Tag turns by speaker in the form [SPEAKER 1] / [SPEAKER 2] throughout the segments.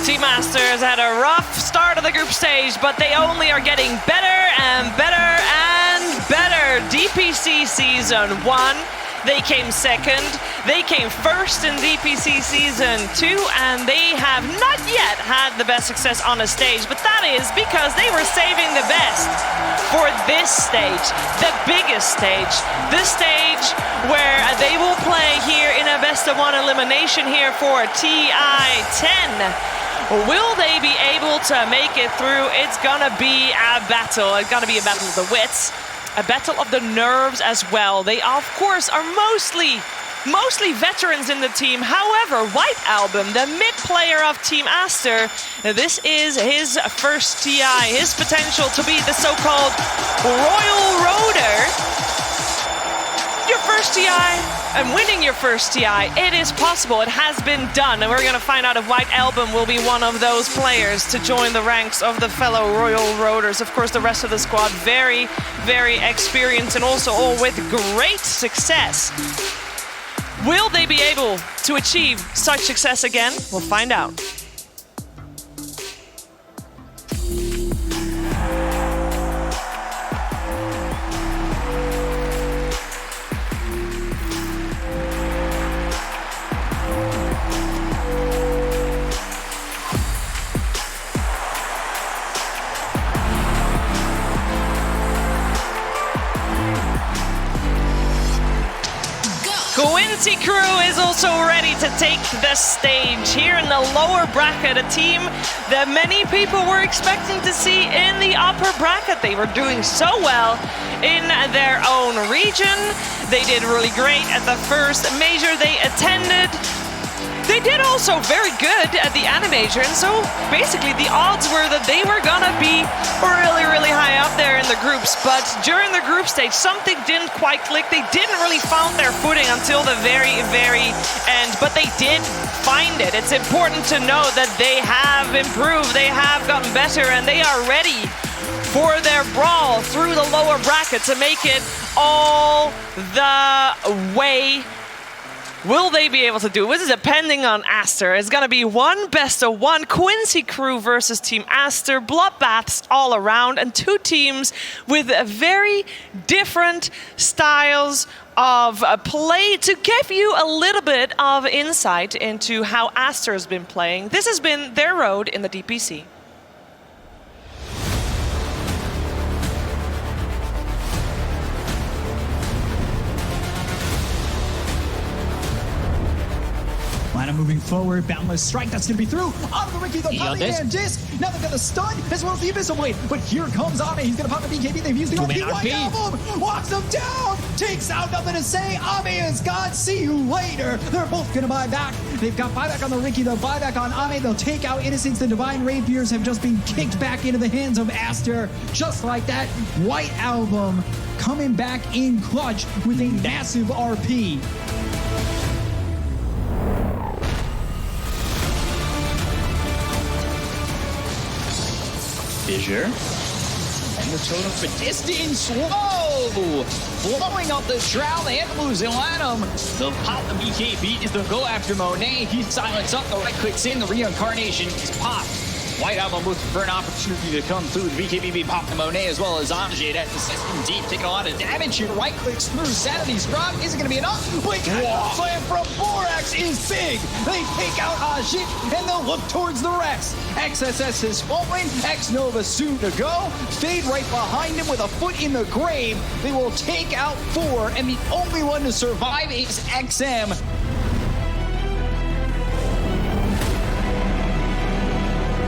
[SPEAKER 1] Team Aster has had a rough start of the group stage, but they only are getting better and better and better. DPC Season 1, they came second. They came first in DPC Season 2, and they have not yet had the best success on a stage, but that is because they were saving the best for this stage, the biggest stage, the stage where they will play here in a best-of-1 elimination here for TI10. Will they be able to make it through? It's gonna be a battle. It's gonna be a battle of the wits, a battle of the nerves as well. They, of course, are mostly veterans in the team. However, White Album, the mid player of Team Aster, this is his first TI, his potential to be the so-called Royal Roader. Your first TI and winning your first TI, it is possible, it has been done, and we're gonna find out if White Album will be one of those players to join the ranks of the fellow Royal Roaders. Of course, the rest of the squad very, very experienced and also all with great success. Will they be able to achieve such success again? We'll find out. Quincy crew is also ready to take the stage here in the lower bracket, a team that many people were expecting to see in the upper bracket. They were doing so well in their own region. They did really great at the first major they attended. They did also very good at the Animajor, and so basically the odds were that they were gonna be really, really high up there in the groups. But during the group stage, something didn't quite click. They didn't really find their footing until the very, very end, but they did find it. It's important to know that they have improved, they have gotten better, and they are ready for their brawl through the lower bracket to make it all the way. Will they be able to do it? This is depending on Aster. It's gonna be one best-of-1 Quincy crew versus Team Aster, bloodbaths all around, and two teams with very different styles of play. To give you a little bit of insight into how Aster has been playing, this has been their road in the DPC.
[SPEAKER 2] Lana moving forward, Boundless Strike, that's going to be through. Out of the Ricky, the Cunningham disc. Now they've got the stun as well as the Abyssal Blade. But here comes Ame, he's going to pop the BKB. They've used the RP. White Album walks him down, takes out, nothing to say. Ame is gone, see you later. They're both going to buy back. They've got buyback on the Ricky, they'll buy back on Ame. They'll take out Innocence. The Divine Rapiers have just been kicked back into the hands of Aster. Just like that, White Album coming back in clutch with a massive RP.
[SPEAKER 3] Fissure. And the totem for distance. Whoa! Blowing up the Shroud and losing Lanham. They'll pop the BKB. They'll go after Monet. He silenced up. The right clicks in. The reincarnation is popped. White Album looking for an opportunity to come through. The BKB popped the Monet as well as Anjay at the system deep, taking a lot of damage here. Right clicks through. Sanity's drop isn't going to be enough. Blink slam from Borax is big. They take out Ajit and they'll look towards the Rex. XSS is falling. X-Nova soon to go. Fade right behind him with a foot in the grave. They will take out 4, and the only one to survive is XM.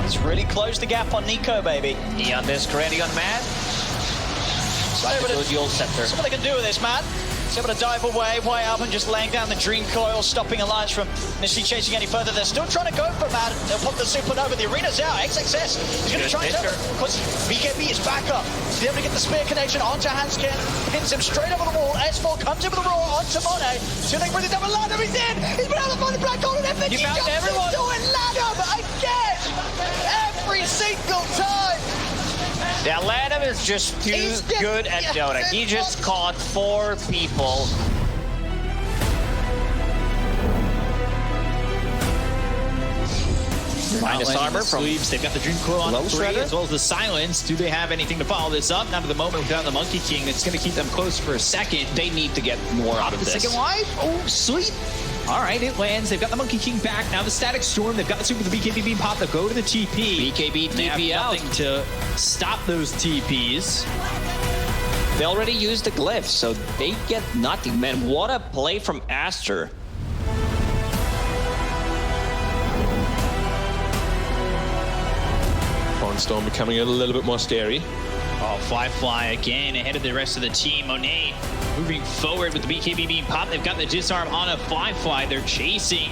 [SPEAKER 4] It's really closed the gap on Nico, baby.
[SPEAKER 3] Neon disc ready on man.
[SPEAKER 4] So dual scepter. See what they can do with this, man. He's able to dive away. White Album just laying down the Dream Coil, stopping Alliance from initially chasing any further. They're still trying to go for man. They'll pop the Supernova. The arena's out. XXS is going to try and tell them because BKB is back up. He's able to get the spear connection onto Hanskin. Pins him straight over the wall. S4 comes in with the roar onto Monet. So they bring it down with Lanham. He's in. He's been able to find the black hole and everything.
[SPEAKER 3] You found everyone.
[SPEAKER 4] Doing Lanham again. Every single time.
[SPEAKER 3] Yeah, Lanham is just too good at Dota. He just caught 4 people.
[SPEAKER 4] Minus armor from
[SPEAKER 3] sleeves. They've got the Dream Coil on
[SPEAKER 4] Low
[SPEAKER 3] 3,
[SPEAKER 4] Shredder.
[SPEAKER 3] as well as the Silence. Do they have anything to follow this up? Not at the moment without the Monkey King. That's going to keep them close for a second.
[SPEAKER 4] They need to get more out of
[SPEAKER 3] The
[SPEAKER 4] this.
[SPEAKER 3] second life? Oh, sweet. All right, it lands. They've got the Monkey King back. Now the Static Storm. They've got the Super, the BKB Beam Pop. They go to the TP.
[SPEAKER 4] BKB
[SPEAKER 3] They have
[SPEAKER 4] TP out.
[SPEAKER 3] nothing to stop those TPs.
[SPEAKER 4] They already used the glyph, so they get nothing. Man, what a play from Aster.
[SPEAKER 5] Storm becoming a little bit more scary.
[SPEAKER 3] Oh, Fly again ahead of the rest of the team. Monet moving forward with the BKB Beam Pop. They've got the disarm on a Fly. They're chasing.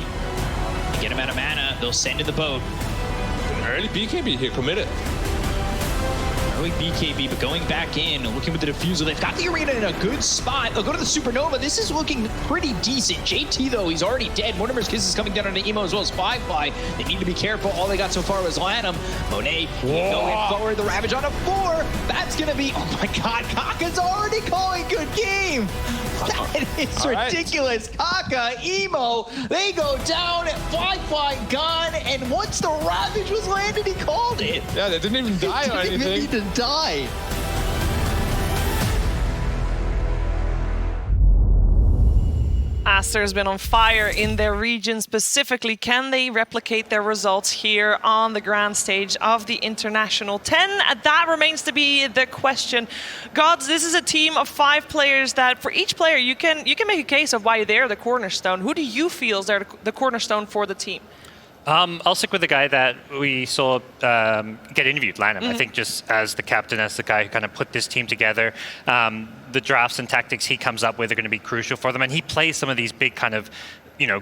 [SPEAKER 3] They get him out of mana. They'll send to the boat.
[SPEAKER 5] Early BKB here, committed.
[SPEAKER 3] Early BKB, but going back in, looking with the Diffusal. They've got the arena in a good spot. They'll go to the Supernova. This is looking pretty decent. JT, though, he's already dead. Mortimer's Kiss is coming down on the Emo as well as Fly. They need to be careful. All they got so far was Lanham. Monet going forward. The Ravage on a 4. That's going to be... Oh, my God. Kaka's already calling good game. That is ridiculous. Kaka, Emo, they go down. Fly gone. And once the Ravage was landed, he called it.
[SPEAKER 5] Yeah, they didn't even die or
[SPEAKER 3] Didn't even
[SPEAKER 5] anything.
[SPEAKER 3] need to die.
[SPEAKER 1] Aster has been on fire in their region specifically. Can they replicate their results here on the grand stage of the International 10? That remains to be the question. Gods, this is a team of 5 players that for each player you can make a case of why they're the cornerstone. Who do you feel is the cornerstone for the team?
[SPEAKER 6] I'll stick with the guy that we saw get interviewed, Lanham. I think just as the captain, as the guy who kind of put this team together, the drafts and tactics he comes up with are going to be crucial for them. And he plays some of these big kind of,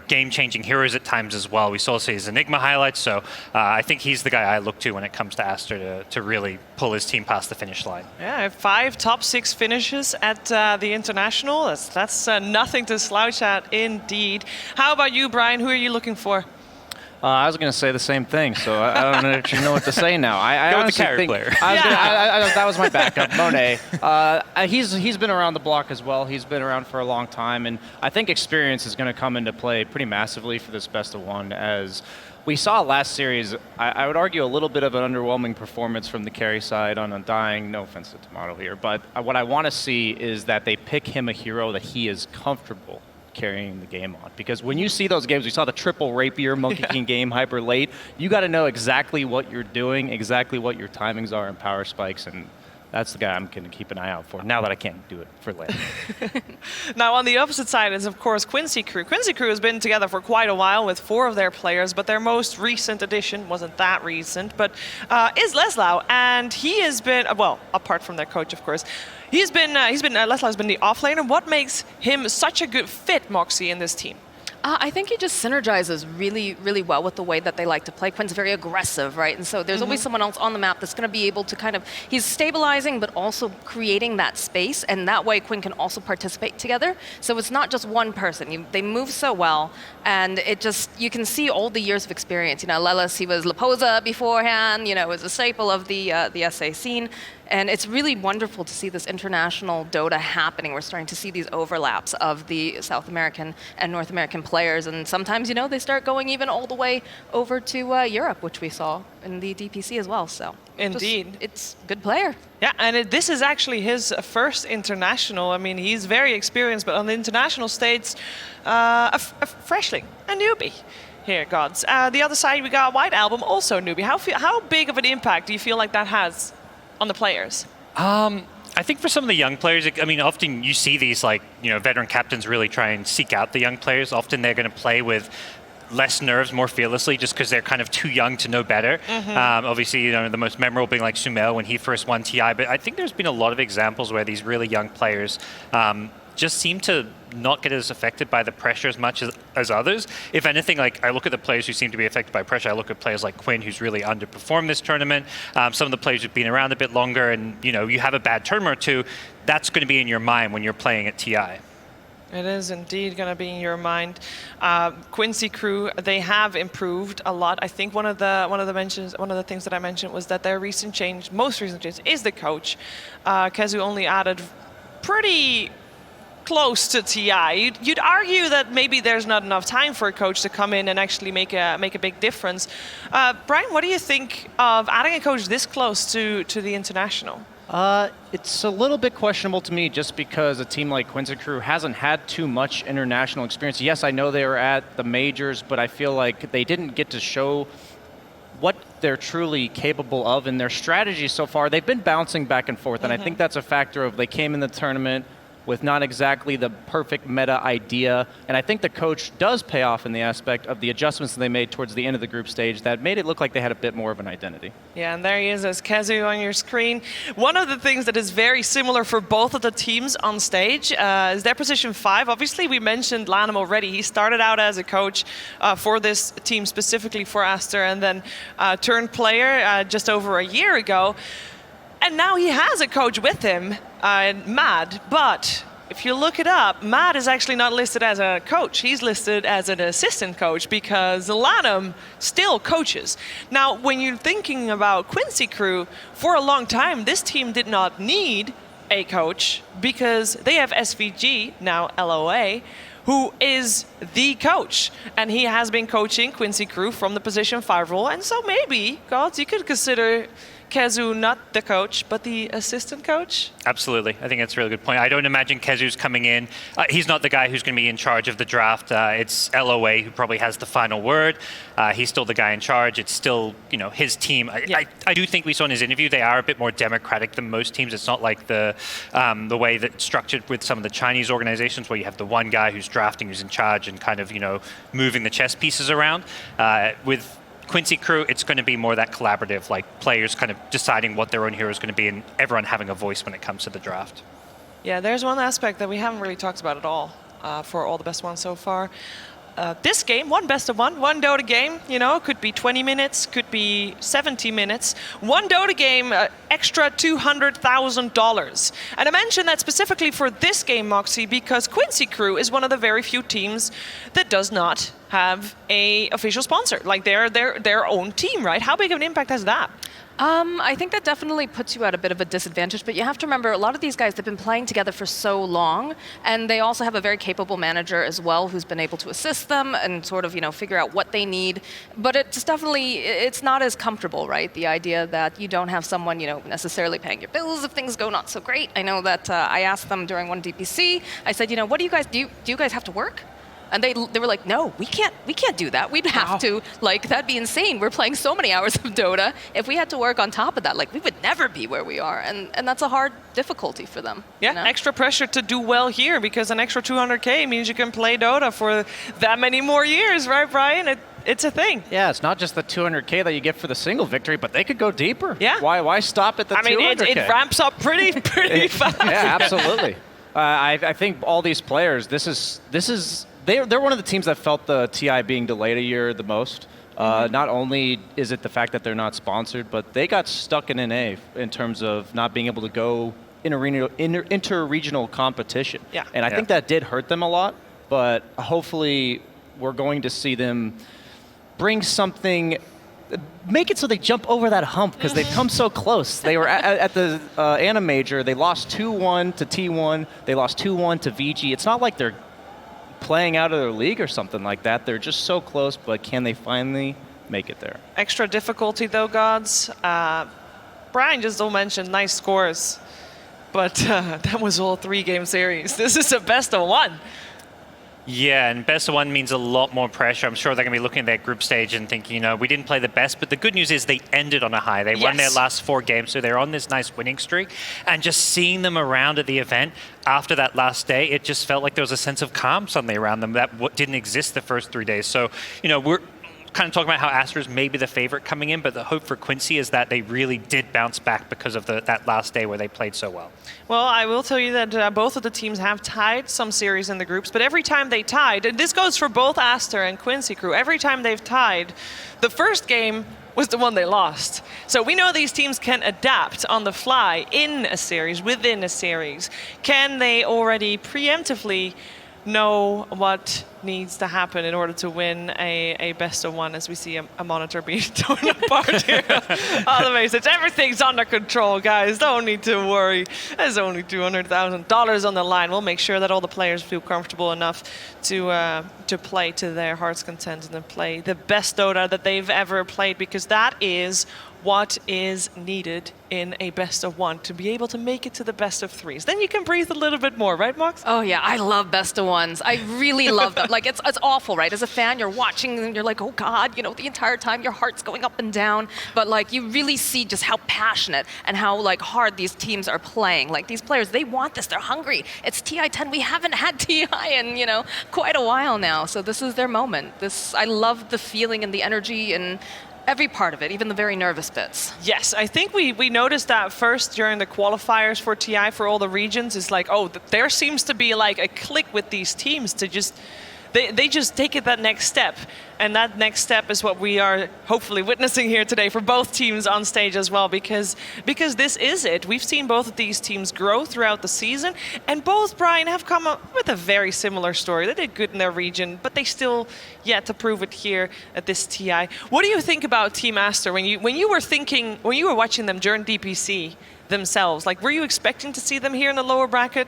[SPEAKER 6] game-changing heroes at times as well. We saw his Enigma highlights, so I think he's the guy I look to when it comes to Aster to really pull his team past the finish line.
[SPEAKER 1] Yeah, 5 top 6 finishes at the International. That's nothing to slouch at indeed. How about you, Brian? Who are you looking for?
[SPEAKER 7] I was going to say the same thing, so I don't actually know what to say now. I
[SPEAKER 6] Go with the
[SPEAKER 7] honestly
[SPEAKER 6] carry
[SPEAKER 7] think
[SPEAKER 6] player.
[SPEAKER 7] that was my backup, Monet. He's been around the block as well. He's been around for a long time, and I think experience is going to come into play pretty massively for this best of 1. As we saw last series, I would argue a little bit of an underwhelming performance from the carry side on Undying. No offense to Tomato here, but what I want to see is that they pick him a hero that he is comfortable carrying the game on. Because when you see those games, we saw the triple Rapier Monkey King game hyper late, you got to know exactly what you're doing, exactly what your timings are and power spikes, and that's the guy I'm going to keep an eye out for, now that I can't do it for later.
[SPEAKER 1] Now, on the opposite side is, of course, Quincy Crew. Quincy Crew has been together for quite a while with 4 of their players, but their most recent addition wasn't that recent, but is Leslau, and he has been, well, apart from their coach, of course, Leslau's been the offlaner. What makes him such a good fit, Moxie, in this team?
[SPEAKER 8] I think he just synergizes really, really well with the way that they like to play. Quinn's very aggressive, right? And so there's always someone else on the map that's going to be able to he's stabilizing, but also creating that space. And that way Quinn can also participate together. So it's not just one person. They move so well. And you can see all the years of experience. Lelis, he was Laposa beforehand, was a staple of the SA scene. And it's really wonderful to see this international Dota happening. We're starting to see these overlaps of the South American and North American players. And sometimes, they start going even all the way over to Europe, which we saw in the DPC as well. So
[SPEAKER 1] indeed,
[SPEAKER 8] it's a good player.
[SPEAKER 1] Yeah, and this is actually his first international. I mean, he's very experienced, but on the international stage, a freshling, a newbie. Here, Gods. The other side, we got White Album, also a newbie. How big of an impact do you feel like that has on the players?
[SPEAKER 6] I think for some of the young players, often you see these veteran captains really try and seek out the young players. Often they're going to play with less nerves, more fearlessly, just because they're kind of too young to know better. Obviously, the most memorable being like Sumail when he first won TI, but I think there's been a lot of examples where these really young players just seem to not get as affected by the pressure as much as others. If anything, I look at the players who seem to be affected by pressure. I look at players like Quinn, who's really underperformed this tournament. Some of the players who've been around a bit longer, and you have a bad tournament or two, that's going to be in your mind when you're playing at TI.
[SPEAKER 1] It is indeed going to be in your mind. Quincy Crew, they have improved a lot. I think one of the things that I mentioned was that their most recent change is the coach. Kezu only added pretty close to TI, you'd argue that maybe there's not enough time for a coach to come in and actually make a big difference. Brian, what do you think of adding a coach this close to the international?
[SPEAKER 7] It's a little bit questionable to me just because a team like Quincy Crew hasn't had too much international experience. Yes, I know they were at the majors, but I feel like they didn't get to show what they're truly capable of in their strategy so far. They've been bouncing back and forth, and I think that's a factor of they came in the tournament with not exactly the perfect meta idea, and I think the coach does pay off in the aspect of the adjustments that they made towards the end of the group stage that made it look like they had a bit more of an identity.
[SPEAKER 1] Yeah, and there he is as Kezu on your screen. One of the things that is very similar for both of the teams on stage is their position 5. Obviously, we mentioned Lanham already. He started out as a coach for this team, specifically for Aster, and then turned player just over a year ago. And now he has a coach with him, Mad, but if you look it up, Mad is actually not listed as a coach. He's listed as an assistant coach because Lanham still coaches. Now, when you're thinking about Quincy Crew, for a long time, this team did not need a coach because they have SVG, now LOA, who is the coach. And he has been coaching Quincy Crew from the position 5 role. And so maybe, Gods, you could consider Kezu not the coach, but the assistant coach?
[SPEAKER 6] Absolutely. I think that's a really good point. I don't imagine Kezu's coming in. He's not the guy who's going to be in charge of the draft. It's LOA who probably has the final word. He's still the guy in charge. It's still, his team. I do think we saw in his interview they are a bit more democratic than most teams. It's not like the way that it's structured with some of the Chinese organizations where you have the one guy who's drafting, who's in charge and kind of, moving the chess pieces around. With Quincy Crew, it's going to be more that collaborative, like players kind of deciding what their own hero is going to be and everyone having a voice when it comes to the draft.
[SPEAKER 1] Yeah, there's one aspect that we haven't really talked about at all for all the best ones so far. This game, one best of one Dota game, could be 20 minutes, could be 70 minutes. One Dota game, extra $200,000. And I mention that specifically for this game, Moxie, because Quincy Crew is one of the very few teams that does not have a official sponsor. Like they're their own team, right? How big of an impact has that?
[SPEAKER 8] I think that definitely puts you at a bit of a disadvantage, but you have to remember a lot of these guys have been playing together for so long, and they also have a very capable manager as well who's been able to assist them and sort of, figure out what they need. But it's not as comfortable, right? The idea that you don't have someone, necessarily paying your bills if things go not so great. I know that I asked them during one DPC, I said, what do you guys do? Do you guys have to work? And they were like, no, we can't do that. We'd have to, that'd be insane. We're playing so many hours of Dota. If we had to work on top of that, we would never be where we are. And that's a hard difficulty for them.
[SPEAKER 1] Yeah, extra pressure to do well here because an extra 200K means you can play Dota for that many more years, right, Brian? It's a thing.
[SPEAKER 7] Yeah, it's not just the 200K that you get for the single victory, but they could go deeper.
[SPEAKER 1] Yeah.
[SPEAKER 7] Why stop at the 200K?
[SPEAKER 1] I mean, it ramps up pretty fast.
[SPEAKER 7] Yeah, absolutely. I think all these players, they're one of the teams that felt the TI being delayed a year the most. Not only is it the fact that they're not sponsored, but they got stuck in NA in terms of not being able to go inter-regional competition.
[SPEAKER 1] Yeah.
[SPEAKER 7] And I think that did hurt them a lot, but hopefully we're going to see them bring something, make it so they jump over that hump because they've come so close. They were at the Anna Major, they lost 2-1 to T1, they lost 2-1 to VG. It's not like they're playing out of their league or something like that. They're just so close, but can they finally make it there?
[SPEAKER 1] Extra difficulty though, Gods. Brian just mentioned nice scores, but that was all 3-game series. This is a best of one.
[SPEAKER 6] Yeah, and best of one means a lot more pressure. I'm sure they're going to be looking at their group stage and thinking, we didn't play the best, but the good news is they ended on a high. They won their last 4 games, so they're on this nice winning streak. And just seeing them around at the event after that last day, it just felt like there was a sense of calm suddenly around them that didn't exist the first 3 days. So, we're kind of talking about how Aster is maybe the favorite coming in, but the hope for Quincy is that they really did bounce back because of that last day where they played so well.
[SPEAKER 1] Well, I will tell you that both of the teams have tied some series in the groups, but every time they tied, and this goes for both Aster and Quincy Crew, every time they've tied, the first game was the one they lost. So we know these teams can adapt on the fly in a series, within a series. Can they already preemptively know what needs to happen in order to win a best of one, as we see a monitor being torn apart here on the message. Everything's under control, guys. Don't need to worry. There's only $200,000 on the line. We'll make sure that all the players feel comfortable enough to play to their heart's content and then play the best Dota that they've ever played, because that is what is needed in a best of one to be able to make it to the best of threes. Then you can breathe a little bit more, right, Mox?
[SPEAKER 8] Oh yeah, I love best of ones. I really love them. Like it's awful, right? As a fan, you're watching and you're like, oh God, you know, the entire time your heart's going up and down. But like you really see just how passionate and how like hard these teams are playing. Like these players, they want this. They're hungry. It's TI-10. We haven't had TI in, you know, quite a while now. So this is their moment. I love the feeling and the energy and every part of it, even the very nervous bits.
[SPEAKER 1] Yes, I think we noticed that first during the qualifiers for TI for all the regions. Is like, oh, there seems to be like a click with these teams to just, they just take it that next step. And that next step is what we are hopefully witnessing here today for both teams on stage as well, because this is it. We've seen both of these teams grow throughout the season, and both, Brian, have come up with a very similar story. They did good in their region, but they still yet to prove it here at this TI. What do you think about Team Aster when you were watching them during DPC themselves? Like, were you expecting to see them here in the lower bracket?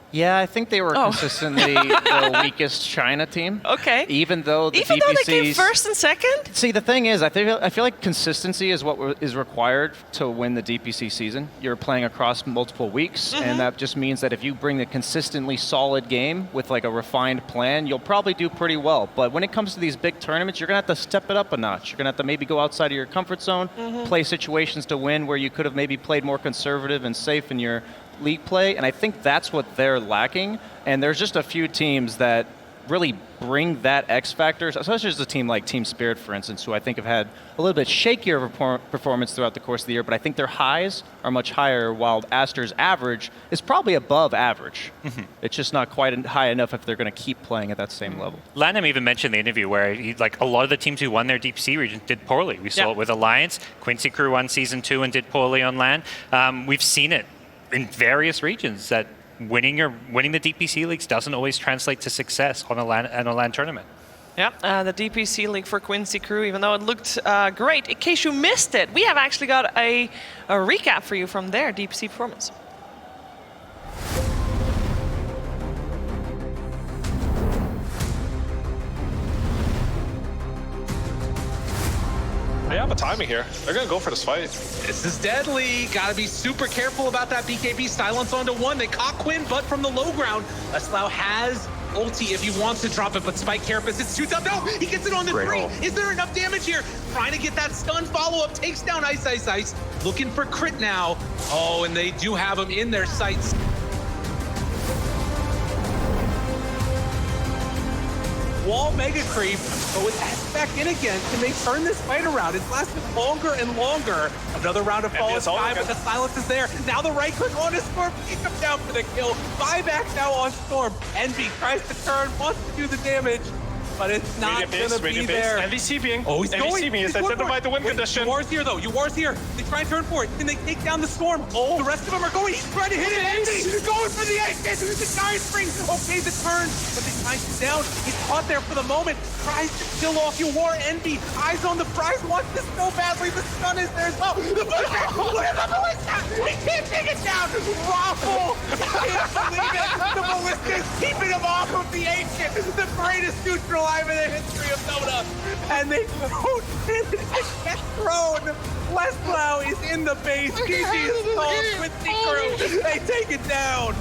[SPEAKER 7] Yeah, I think they were consistently the weakest China team.
[SPEAKER 1] Okay.
[SPEAKER 7] Even though they
[SPEAKER 1] came first and second?
[SPEAKER 7] See, the thing is, I feel like consistency is what is required to win the DPC season. You're playing across multiple weeks, and that just means that if you bring a consistently solid game with like a refined plan, you'll probably do pretty well. But when it comes to these big tournaments, you're going to have to step it up a notch. You're going to have to maybe go outside of your comfort zone, play situations to win where you could have maybe played more conservative and safe in your league play, and I think that's what they're lacking. And there's just a few teams that really bring that X factor, especially as a team like Team Spirit, for instance, who I think have had a little bit shakier performance throughout the course of the year, but I think their highs are much higher, while Aster's average is probably above average. It's just not quite high enough if they're going to keep playing at that same level.
[SPEAKER 6] Lanham even mentioned in the interview where like a lot of the teams who won their DPC region did poorly. We saw it with Alliance. Quincy Crew won Season 2 and did poorly on LAN. We've seen it in various regions that winning the DPC leagues doesn't always translate to success on a LAN tournament.
[SPEAKER 1] Yeah, the DPC league for Quincy Crew, even though it looked great. In case you missed it, we have actually got a recap for you from their DPC performance.
[SPEAKER 5] They have a timing here. They're going to go for this fight.
[SPEAKER 9] This is deadly. Gotta be super careful about that BKB. Silence onto one. They caught Quinn, but from the low ground. Leslau has ulti if he wants to drop it, but Spike Carapace is too tough. No, he gets it on the three. Is there enough damage here? Trying to get that stun follow-up. Takes down Ice Ice Ice. Looking for crit now. Oh, and they do have him in their sights. Wall mega creep, but with Aster back in again, can they turn this fight around? It's lasted longer and longer. Another round of Fall is time, but the silence is there. Now the right click on his Storm, keeps him down for the kill. Buyback now on Storm. Envy tries to turn, wants to do the damage, but it's not gonna be there.
[SPEAKER 5] Envy CBing.
[SPEAKER 9] Oh, he's going.
[SPEAKER 5] He's identified the win condition.
[SPEAKER 9] Uwar's here though, Uwar's here. They try and turn for it. Can they take down the Storm? Oh, the rest of them are going. He's trying to hit it. Envy going for the ace. The giant spring. Okay, the turn, but they try him down. He's caught there for the moment. Tries to kill off Uwar. Envy. Eyes on the prize. Wants this so badly. The stun is there as well. The ballista. Look at the ballista. He can't take it down. Raffle. I can't believe it. The ballista is keeping him off of the ancient. The greatest neutral alive in the history of Dota. And they don't get thrown. Leslau is in the base. GG is stalled. Quincy Crew. They take it down.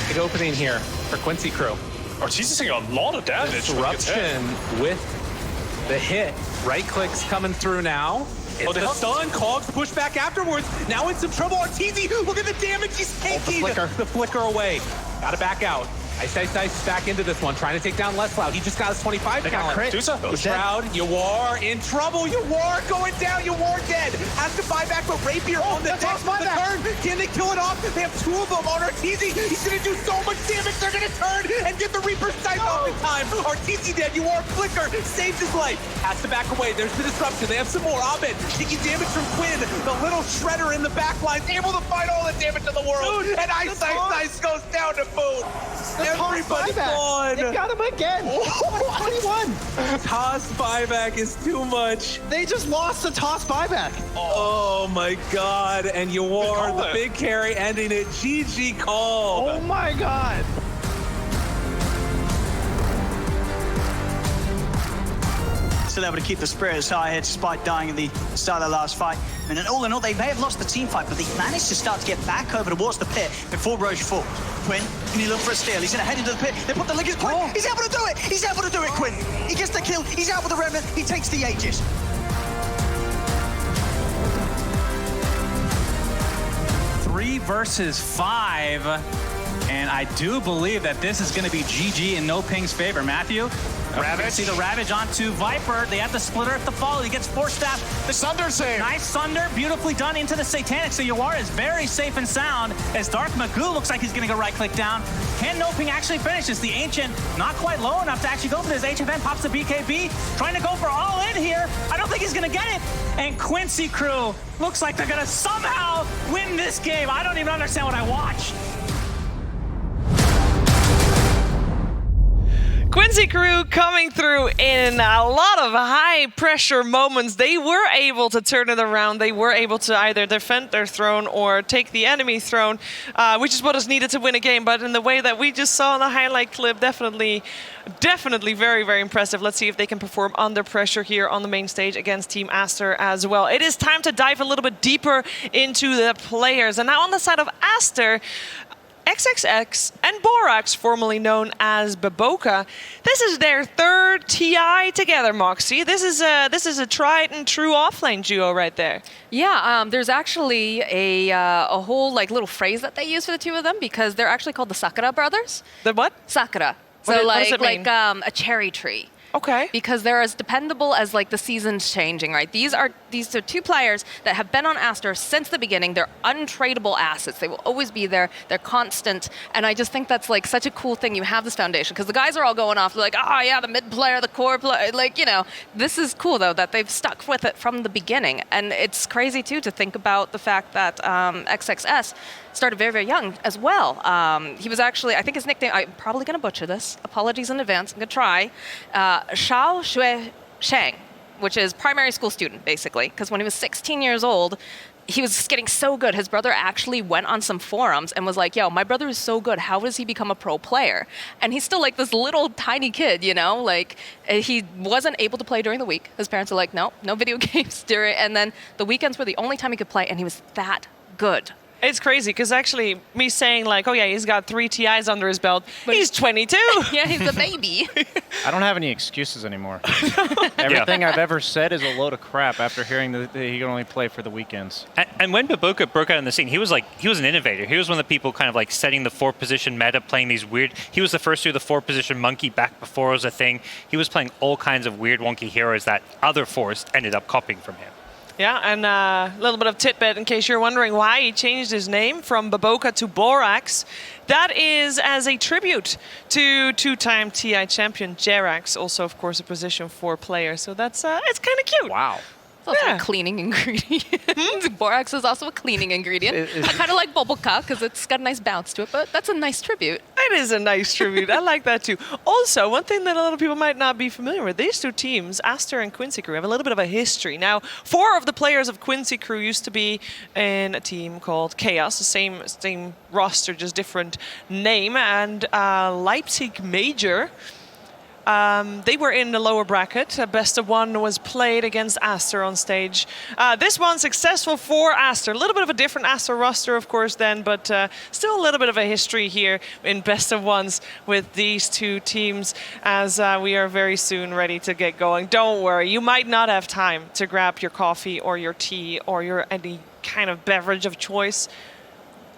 [SPEAKER 9] Big opening here for Quincy Crew.
[SPEAKER 5] Ortiz taking a lot of damage.
[SPEAKER 9] Disruption with the hit. Right clicks coming through now. It's the stun. Cogs push back afterwards. Now in some trouble. Ortiz, look at the damage he's taking. The flicker away. Gotta back out. Ice back into this one, trying to take down Less Loud. He just got his 25 count.
[SPEAKER 5] Tusa.
[SPEAKER 9] Shroud, Yawar in trouble. Yawar going down. Yawar dead. Has to buy back, but Rapier on the next the turn. Can they kill it off? They have two of them on Arteezy. He's going to do so much damage. They're going to turn and get the Reaper sight off in time. Arteezy dead. Yawar flicker saves his life. Has to back away. There's the disruption. They have some more. Abed taking damage from Quinn. The little shredder in the back line, able to fight all the damage in the world. And Ice goes down to boot. Everybody's gone.
[SPEAKER 2] They got him again. 21.
[SPEAKER 9] Toss buyback is too much.
[SPEAKER 2] They just lost the toss buyback.
[SPEAKER 9] Oh my god. And Yawar, the big carry, ending it. GG call.
[SPEAKER 2] Oh my god.
[SPEAKER 4] Still able to keep the spirits high here despite dying in the start of the last fight. And then all in all, they may have lost the team fight, but they managed to start to get back over towards the pit before Roche falls. Quinn, can he look for a steal? He's going to head into the pit. They put the Liggers. Quinn, he's able to do it. He's able to do it, Quinn. He gets the kill. He's out with the Remnant. He takes the Aegis.
[SPEAKER 10] 3 versus 5. And I do believe that this is going to be GG in No Ping's favor. Matthew? Ravage. See the Ravage onto Viper. They have the splitter at the follow. He gets forced out. The Sunder save. Nice Sunder. Beautifully done into the Satanic. So Yawar is very safe and sound as Dark Magoo looks like he's going to go right-click down. Can No Ping actually finish this? The Ancient not quite low enough to actually go for this. HFN pops the BKB. Trying to go for all in here. I don't think he's going to get it. And Quincy crew looks like they're going to somehow win this game. I don't even understand what I watched.
[SPEAKER 1] Quincy crew coming through in a lot of high pressure moments. They were able to turn it around. They were able to either defend their throne or take the enemy throne, which is what is needed to win a game. But in the way that we just saw in the highlight clip, definitely very, very impressive. Let's see if they can perform under pressure here on the main stage against Team Aster as well. It is time to dive a little bit deeper into the players. And now on the side of Aster, XXX and Borax, formerly known as Baboka. This is their third TI together, Moxie. This is a tried and true offlane duo right there.
[SPEAKER 8] Yeah, there's actually a whole like little phrase that they use for the two of them because they're actually called the Sakura brothers.
[SPEAKER 1] The what?
[SPEAKER 8] Sakura. So
[SPEAKER 1] what does it mean?
[SPEAKER 8] like a cherry tree.
[SPEAKER 1] Okay.
[SPEAKER 8] Because they're as dependable as like the seasons changing, right? These are two players that have been on Aster since the beginning. They're untradeable assets. They will always be there. They're constant. And I just think that's like such a cool thing. You have this foundation because the guys are all going off. They're like, oh yeah, the mid player, the core player. Like, you know, this is cool though that they've stuck with it from the beginning. And it's crazy too to think about the fact that XXS started very, very young as well. He was actually, I think his nickname, I'm probably going to butcher this. Apologies in advance. I'm going to try. Xiao Shui Shang, which is primary school student, basically. Because when he was 16 years old, he was getting so good. His brother actually went on some forums and was like, yo, my brother is so good. How does he become a pro player? And he's still like this little tiny kid, you know? Like, he wasn't able to play during the week. His parents were like, no video games during. And then the weekends were the only time he could play, and he was that good.
[SPEAKER 1] It's crazy because actually me saying like, oh yeah, he's got 3 TIs under his belt, but he's 22.
[SPEAKER 8] Yeah, he's a baby.
[SPEAKER 7] I don't have any excuses anymore. Everything I've ever said is a load of crap after hearing that he can only play for the weekends.
[SPEAKER 6] And when Baboka broke out in the scene, he was an innovator. He was one of the people kind of like setting the 4-position meta, playing these weird. He was the first to do the 4-position monkey back before it was a thing. He was playing all kinds of weird, wonky heroes that other fours ended up copying from him.
[SPEAKER 1] Yeah, and a little bit of tidbit in case you're wondering why he changed his name from Baboka to Borax. That is as a tribute to 2-time TI champion Jerax, also, of course, a position 4 player. So that's it's kind of cute.
[SPEAKER 7] Wow.
[SPEAKER 8] It's also a cleaning ingredient. Borax is also a cleaning ingredient. I kind of like Bubbleca because it's got a nice bounce to it, but that's a nice tribute.
[SPEAKER 1] It is a nice tribute. I like that too. Also, one thing that a lot of people might not be familiar with, these two teams, Aster and Quincy Crew, have a little bit of a history. Now, 4 of the players of Quincy Crew used to be in a team called Chaos, the same roster, just different name, and Leipzig Major. They were in the lower bracket. Best of 1 was played against Aster on stage. This one successful for Aster. A little bit of a different Aster roster, of course, then, but still a little bit of a history here in best of 1s with these two teams as we are very soon ready to get going. Don't worry, you might not have time to grab your coffee or your tea or your any kind of beverage of choice.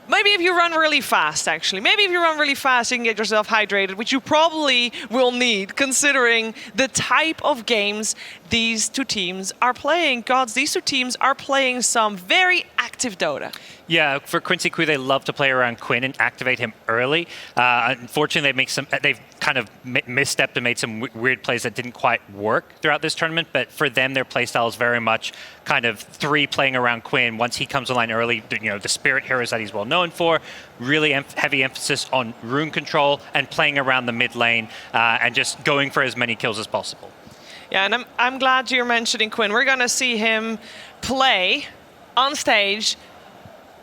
[SPEAKER 1] Maybe if you run really fast, actually. Maybe if you run really fast, you can get yourself hydrated, which you probably will need, considering the type of games these two teams are playing. Gods, these two teams are playing some very active Dota.
[SPEAKER 6] Yeah, for Quincy Crew, they love to play around Quinn and activate him early. Unfortunately, they've kind of misstepped and made some weird plays that didn't quite work throughout this tournament. But for them, their playstyle is very much kind of 3 playing around Quinn. Once he comes online early, the spirit heroes that he's well known for, really heavy emphasis on rune control and playing around the mid lane and just going for as many kills as possible.
[SPEAKER 1] Yeah, and I'm glad you're mentioning Quinn. We're going to see him play on stage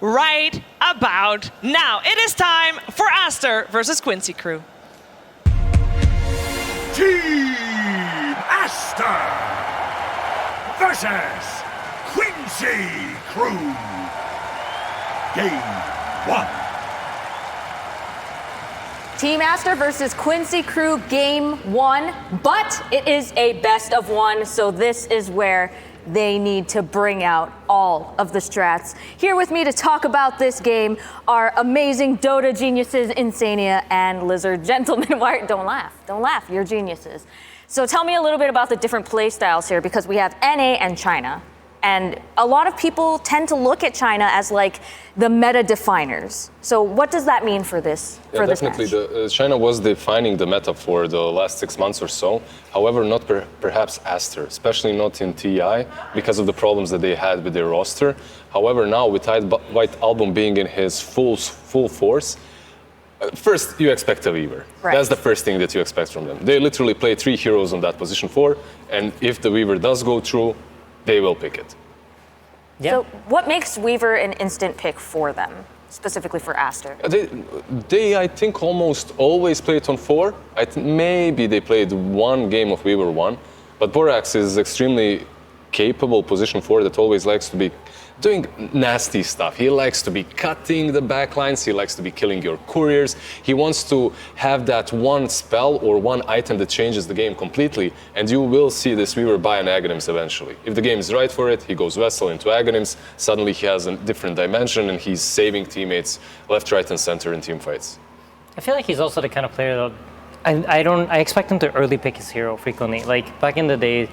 [SPEAKER 1] right about now. It is time for Aster versus Quincy Crew.
[SPEAKER 11] Team Aster versus Quincy Crew. Game 1.
[SPEAKER 12] Team Aster versus Quincy Crew, game 1, but it is a best of 1, so this is where they need to bring out all of the strats. Here with me to talk about this game are amazing Dota geniuses, Insania and Lizard. Gentlemen, don't laugh, you're geniuses. So tell me a little bit about the different play styles here, because we have NA and China. And a lot of people tend to look at China as like the meta definers. So what does that mean for this?
[SPEAKER 13] Yeah, definitely. China was defining the meta for the last 6 months or so. However, not perhaps Aster, especially not in TI, because of the problems that they had with their roster. However, now with White Album being in his full force, first you expect a Weaver.
[SPEAKER 12] Right.
[SPEAKER 13] That's the first thing that you expect from them. They literally play 3 heroes on that position 4, and if the Weaver does go through, they will pick it.
[SPEAKER 12] Yeah. So what makes Weaver an instant pick for them, specifically for Aster?
[SPEAKER 13] They I think, almost always play it on 4. Maybe they played 1 game of Weaver 1, but Borax is extremely capable position 4 that always likes to be doing nasty stuff. He likes to be cutting the backlines, he likes to be killing your couriers. He wants to have that one spell or one item that changes the game completely, and you will see this Weaver buy an Aghanims eventually. If the game is right for it, he goes Vessel into Aghanims, suddenly he has a different dimension and he's saving teammates left, right and center in team fights.
[SPEAKER 14] I feel like he's also the kind of player that I expect him to early pick his hero frequently. Like back in the day,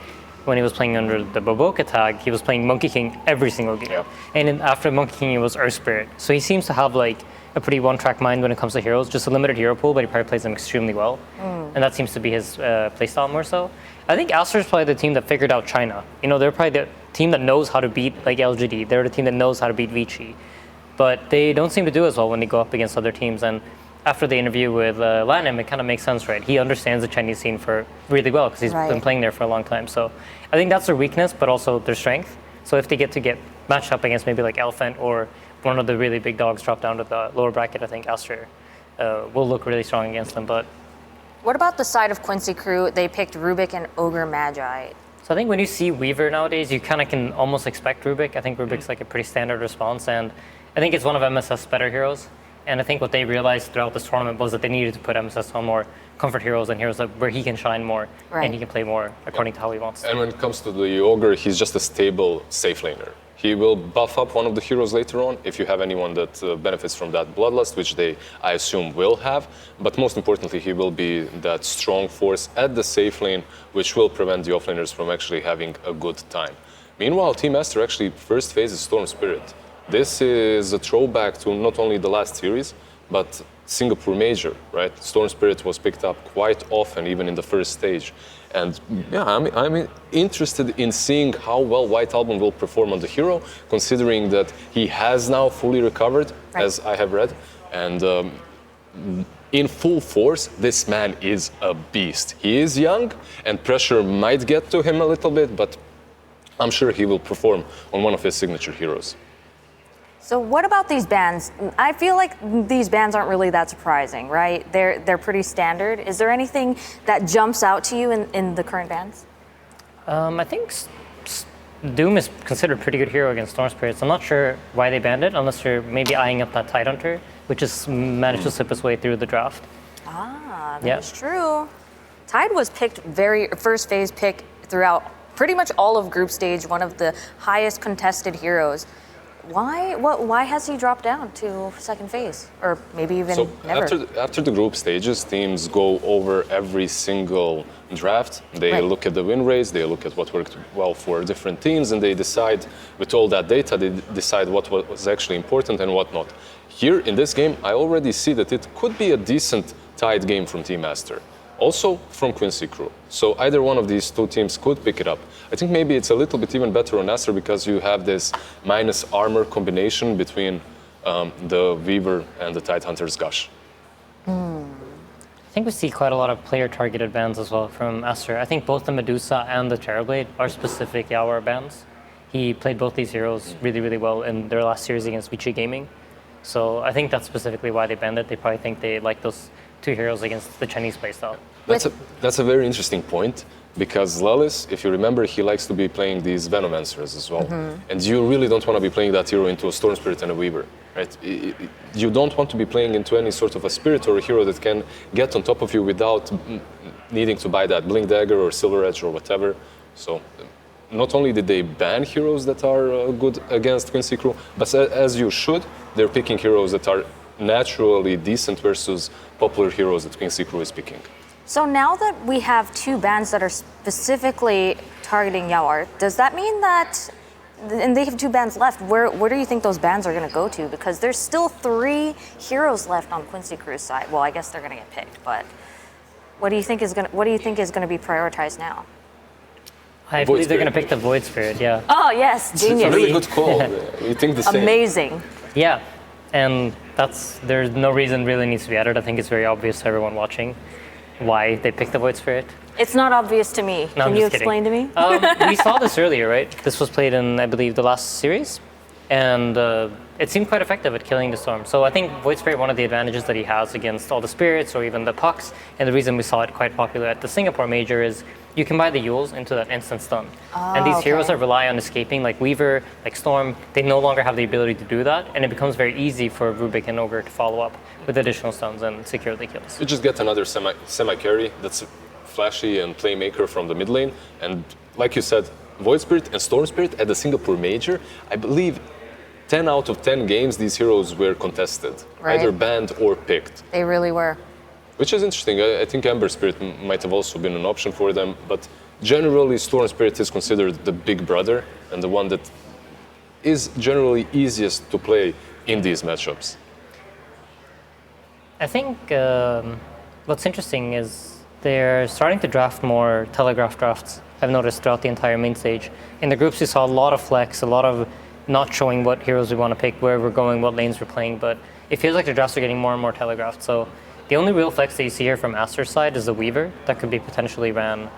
[SPEAKER 14] when he was playing under the Boboka tag, he was playing Monkey King every single game. Yeah. And then after Monkey King, it was Earth Spirit. So he seems to have like a pretty one-track mind when it comes to heroes, just a limited hero pool, but he probably plays them extremely well. And that seems to be his playstyle more so. I think Aster's probably the team that figured out China. They're probably the team that knows how to beat like LGD. They're the team that knows how to beat Vici. But they don't seem to do as well when they go up against other teams. And after the interview with Lanham, it kind of makes sense, right? He understands the Chinese scene really well because he's been playing there for a long time. So I think that's their weakness, but also their strength. So if they get matched up against maybe like Elephant or one of the really big dogs drop down to the lower bracket, I think Aster will look really strong against them. But
[SPEAKER 12] what about the side of Quincy Crew? They picked Rubik and Ogre Magi.
[SPEAKER 14] So I think when you see Weaver nowadays, you kind of can almost expect Rubik. I think Rubik's like a pretty standard response, and I think it's one of MSS's better heroes. And I think what they realized throughout this tournament was that they needed to put MSS on more comfort heroes and heroes where he can shine more and he can play more according to how he wants to.
[SPEAKER 13] And when it comes to the Ogre, he's just a stable safe laner. He will buff up one of the heroes later on if you have anyone that benefits from that Bloodlust, which they, I assume, will have. But most importantly, he will be that strong force at the safe lane, which will prevent the offlaners from actually having a good time. Meanwhile, Team Aster actually first phases Storm Spirit. This is a throwback to not only the last series, but Singapore Major, right? Storm Spirit was picked up quite often, even in the first stage. And yeah, I'm interested in seeing how well White Album will perform on the hero, considering that he has now fully recovered, as I have read. And in full force, this man is a beast. He is young, and pressure might get to him a little bit, but I'm sure he will perform on one of his signature heroes.
[SPEAKER 12] So what about these bans? I feel like these bans aren't really that surprising, right? They're pretty standard. Is there anything that jumps out to you in the current bans?
[SPEAKER 14] I think Doom is considered a pretty good hero against Storm Spirits. I'm not sure why they banned it, unless you're maybe eyeing up that Tidehunter, which has managed to slip its way through the draft.
[SPEAKER 12] Ah, that's true. Tide was picked first phase pick throughout pretty much all of group stage, one of the highest contested heroes. Why has he dropped down to second phase, or maybe even
[SPEAKER 13] So
[SPEAKER 12] never?
[SPEAKER 13] after the group stages, teams go over every single draft. They
[SPEAKER 12] Right.
[SPEAKER 13] look at the win rates, they look at what worked well for different teams, and they decide, with all that data, they decide what was actually important and what not. Here in this game, I already see that it could be a decent tied game from Team Aster. Also from Quincy Crew. So either one of these two teams could pick it up. I think maybe it's a little bit even better on Aster because you have this minus armor combination between the Weaver and the Tidehunter's Gush.
[SPEAKER 14] I think we see quite a lot of player-targeted bans as well from Aster. I think both the Medusa and the Terrorblade are specific Yawar bans. He played both these heroes really, really well in their last series against Vici Gaming. So I think that's specifically why they banned it. They probably think they like those two heroes against the Chinese playstyle.
[SPEAKER 13] That's a very interesting point because Lelis, if you remember, he likes to be playing these Venomancers as well. And you really don't want to be playing that hero into a Storm Spirit and a Weaver, right? You don't want to be playing into any sort of a Spirit or a hero that can get on top of you without needing to buy that Blink Dagger or Silver Edge or whatever. So not only did they ban heroes that are good against Quincy Crew, but as you should, they're picking heroes that are naturally decent versus popular heroes that Quincy Crew is picking.
[SPEAKER 12] So now that we have two bans that are specifically targeting Yawar, does that mean that, and they have two bans left, where do you think those bans are going to go to? Because there's still 3 heroes left on Quincy Crew's side. Well, I guess they're going to get picked, but what do you think is going to be prioritized now?
[SPEAKER 14] I believe they're going to pick the Void Spirit, yeah.
[SPEAKER 12] Oh, yes, genius.
[SPEAKER 13] It's a really good call. You think the same.
[SPEAKER 12] Amazing.
[SPEAKER 14] Yeah, and there's no reason really needs to be added. I think it's very obvious to everyone watching why they picked the Void Spirit.
[SPEAKER 12] It's not obvious to me.
[SPEAKER 14] No,
[SPEAKER 12] Can you explain to me?
[SPEAKER 14] We saw this earlier, right? This was played in, I believe, the last series, and it seemed quite effective at killing the Storm. So I think Void Spirit, one of the advantages that he has against all the spirits or even the pucks, and the reason we saw it quite popular at the Singapore Major is you can buy the Yules into that instant stun. And these heroes that rely on escaping, like Weaver, like Storm, they no longer have the ability to do that, and it becomes very easy for Rubik and Ogre to follow up with additional stuns and secure the kills.
[SPEAKER 13] You just get another semi-carry that's flashy and playmaker from the mid lane, and like you said, Void Spirit and Storm Spirit at the Singapore Major, I believe 10 out of 10 games these heroes were contested, either banned or picked.
[SPEAKER 12] They really were.
[SPEAKER 13] Which is interesting. I think Ember Spirit might have also been an option for them, but generally Storm Spirit is considered the big brother and the one that is generally easiest to play in these matchups.
[SPEAKER 14] I think what's interesting is they're starting to draft more telegraph drafts, I've noticed, throughout the entire main stage. In the groups, you saw a lot of flex, a lot of not showing what heroes we want to pick, where we're going, what lanes we're playing, but it feels like the drafts are getting more and more telegraphed. So the only real flex that you see here from Aster's side is the Weaver that could be potentially ran.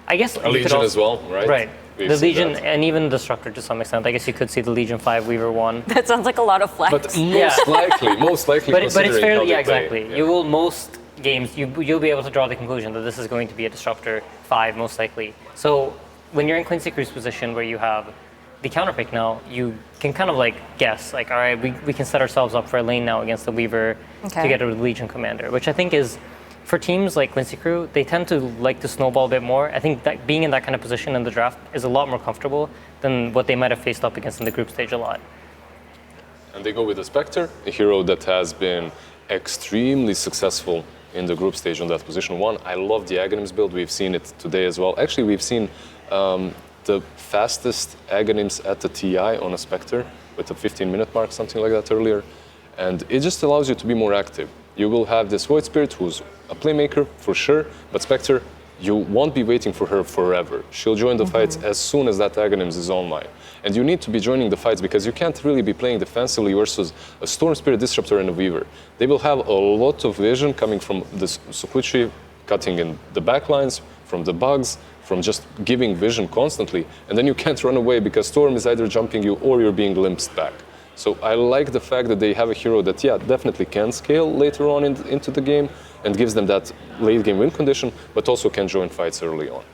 [SPEAKER 14] I guess
[SPEAKER 13] a Legion as well, right?
[SPEAKER 14] Right.
[SPEAKER 13] We've
[SPEAKER 14] the
[SPEAKER 13] seen
[SPEAKER 14] Legion
[SPEAKER 13] that.
[SPEAKER 14] and even Destructor to some extent. I guess you could see the Legion 5 Weaver 1.
[SPEAKER 12] That sounds like a lot of flex.
[SPEAKER 13] But most likely
[SPEAKER 14] But it's
[SPEAKER 13] considering
[SPEAKER 14] fairly,
[SPEAKER 13] how they
[SPEAKER 14] yeah,
[SPEAKER 13] play.
[SPEAKER 14] exactly.
[SPEAKER 13] Yeah.
[SPEAKER 14] You will, most games, you'll be able to draw the conclusion that this is going to be a Disruptor 5, most likely. So when you're in Quincy Crew's position where you have the counter pick now, you can kind of like guess, like, all right, we can set ourselves up for a lane now against the Weaver to get a Legion Commander, which I think is, for teams like Quincy Crew, they tend to like to snowball a bit more. I think that being in that kind of position in the draft is a lot more comfortable than what they might have faced up against in the group stage a lot.
[SPEAKER 13] And they go with the Spectre, a hero that has been extremely successful in the group stage on that position 1. I love the Aghanims build. We've seen it today as well. Actually, we've seen the fastest Aghanims at the TI on a Spectre with a 15-minute mark, something like that earlier. And it just allows you to be more active. You will have this Void Spirit who's a playmaker for sure, but Spectre, you won't be waiting for her forever. She'll join the fights as soon as that Aghanims is online. And you need to be joining the fights because you can't really be playing defensively versus a Storm Spirit Disruptor and a Weaver. They will have a lot of vision coming from the Sukuchi, cutting in the backlines, from the bugs, from just giving vision constantly. And then you can't run away because Storm is either jumping you or you're being glimpsed back. So I like the fact that they have a hero that, yeah, definitely can scale later on into the game and gives them that late game win condition, but also can join fights early on.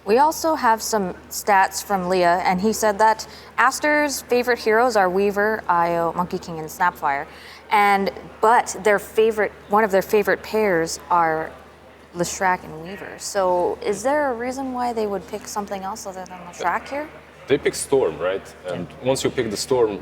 [SPEAKER 12] We also have some stats from Leah, and he said that Aster's favorite heroes are Weaver, Io, Monkey King, and Snapfire, but one of their favorite pairs are Leshrac and Weaver. So is there a reason why they would pick something else other than Leshrac here?
[SPEAKER 13] They pick Storm, right? And once you pick the Storm,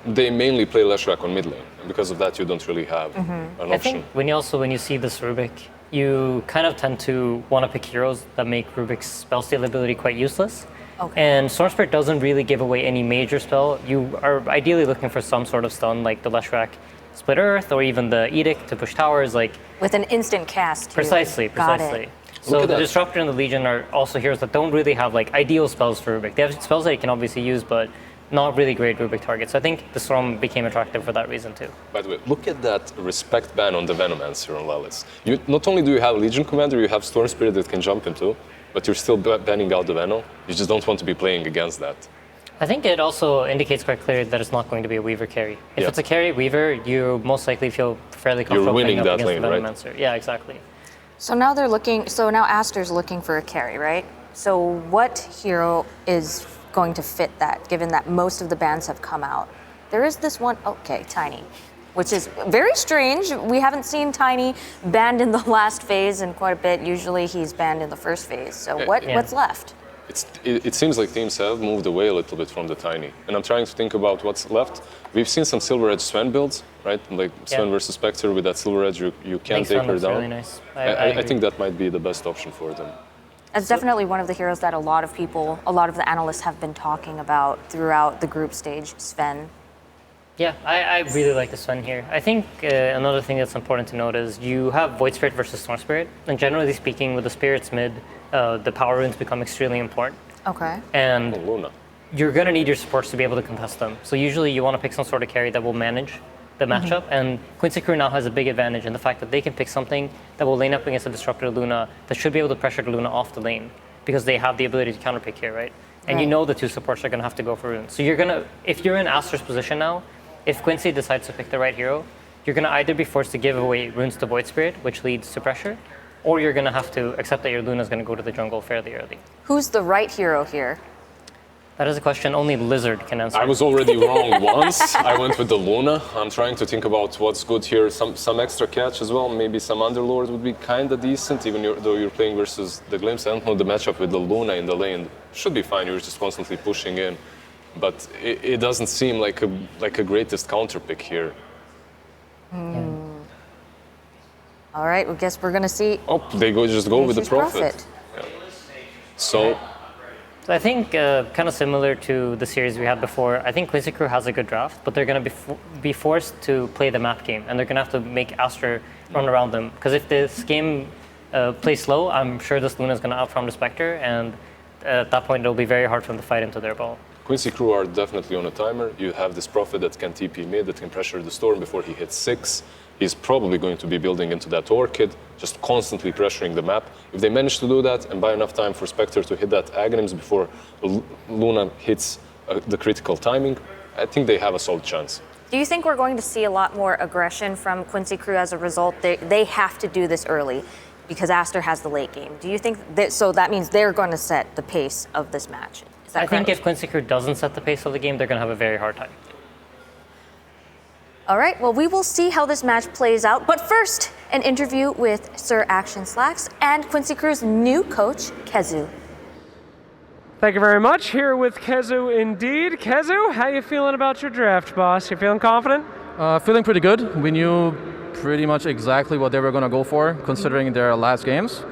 [SPEAKER 13] they mainly play Leshrac on mid lane, and because of that, you don't really have an
[SPEAKER 14] I
[SPEAKER 13] option.
[SPEAKER 14] think when you see this Rubik, you kind of tend to want to pick heroes that make Rubik's spell steal ability quite useless.
[SPEAKER 12] Okay.
[SPEAKER 14] And Storm Spirit doesn't really give away any major spell. You are ideally looking for some sort of stun, like the Leshrac Split Earth, or even the Edict to push towers, like
[SPEAKER 12] With an instant cast. Too.
[SPEAKER 14] precisely.
[SPEAKER 12] Got it.
[SPEAKER 14] So the Disruptor and the Legion are also heroes that don't really have like ideal spells for Rubik. They have spells that you can obviously use, but not really great Rubik targets. So I think the Storm became attractive for that reason too.
[SPEAKER 13] By the way, look at that respect ban on the Venomancer on Lelis. Not only do you have Legion Commander, you have Storm Spirit that can jump into, but you're still banning out the Venom. You just don't want to be playing against that.
[SPEAKER 14] I think it also indicates quite clearly that it's not going to be a Weaver carry. If it's a carry Weaver, you most likely feel fairly comfortable
[SPEAKER 13] You're winning
[SPEAKER 14] playing up
[SPEAKER 13] that
[SPEAKER 14] against
[SPEAKER 13] lane,
[SPEAKER 14] the
[SPEAKER 13] right?
[SPEAKER 14] Venomancer. Yeah, exactly.
[SPEAKER 12] So now now Aster's looking for a carry, right? So what hero is going to fit that, given that most of the bans have come out? There is this one, okay, Tiny, which is very strange. We haven't seen Tiny banned in the last phase in quite a bit. Usually he's banned in the first phase. So what's left?
[SPEAKER 13] It seems like teams have moved away a little bit from the Tiny. And I'm trying to think about what's left. We've seen some Silver Edge Sven builds, right? Like Sven versus Spectre with that Silver Edge, you can't take her down.
[SPEAKER 14] Really nice.
[SPEAKER 13] I think that might be the best option for them.
[SPEAKER 12] That's definitely one of the heroes that a lot of the analysts have been talking about throughout the group stage, Sven.
[SPEAKER 14] Yeah, I really like the Sven here. I think another thing that's important to note is you have Void Spirit versus Storm Spirit. And generally speaking, with the Spirits mid, the power runes become extremely important.
[SPEAKER 12] Okay.
[SPEAKER 14] And
[SPEAKER 13] Luna.
[SPEAKER 14] You're going to need your supports to be able to contest them. So usually you want to pick some sort of carry that will manage the matchup. And Quincy Crew now has a big advantage in the fact that they can pick something that will lane up against a Disruptor Luna that should be able to pressure the Luna off the lane because they have the ability to counterpick here, right? And you know the two supports are going to have to go for runes. So you're going to, if you're in Aster's position now, if Quincy decides to pick the right hero, you're going to either be forced to give away runes to Void Spirit, which leads to pressure, or you're going to have to accept that your Luna is going to go to the jungle fairly early.
[SPEAKER 12] Who's the right hero here?
[SPEAKER 14] That is a question only Lizard can answer.
[SPEAKER 13] I was already wrong once. I went with the Luna. I'm trying to think about what's good here. Some extra catch as well. Maybe some Underlord would be kind of decent, even though you're playing versus the Glimpse. I don't know the matchup with the Luna in the lane. Should be fine. You're just constantly pushing in. But it doesn't seem like a greatest counter pick here.
[SPEAKER 12] All right, I guess we're going to see.
[SPEAKER 13] Oh, they just go with the Prophet. Yeah. So
[SPEAKER 14] I think kind of similar to the series we had before, I think Quincy Crew has a good draft, but they're going to be forced to play the map game, and they're going to have to make Aster run around them. Because if this game plays slow, I'm sure this Luna is going to outfarm the Spectre, and at that point it'll be very hard for them to fight into their ball.
[SPEAKER 13] Quincy Crew are definitely on a timer. You have this Prophet that can TP mid, that can pressure the Storm before he hits 6. He's probably going to be building into that Orchid, just constantly pressuring the map. If they manage to do that and buy enough time for Spectre to hit that Aghanims before Luna hits the critical timing, I think they have a solid chance.
[SPEAKER 12] Do you think we're going to see a lot more aggression from Quincy Crew as a result? They have to do this early because Aster has the late game. Do you think that, so that means they're going to set the pace of this match? Is that
[SPEAKER 14] I
[SPEAKER 12] correct?
[SPEAKER 14] think if Quincy Crew doesn't set the pace of the game, they're going to have a very hard time.
[SPEAKER 12] All right, well, we will see how this match plays out. But first, an interview with Sir Action Slacks and Quincy Crew's new coach, Kezu.
[SPEAKER 15] Thank you very much. Here with Kezu indeed. Kezu, how you feeling about your draft, boss? You feeling confident?
[SPEAKER 16] Feeling pretty good. We knew pretty much exactly what they were going to go for, considering their last games.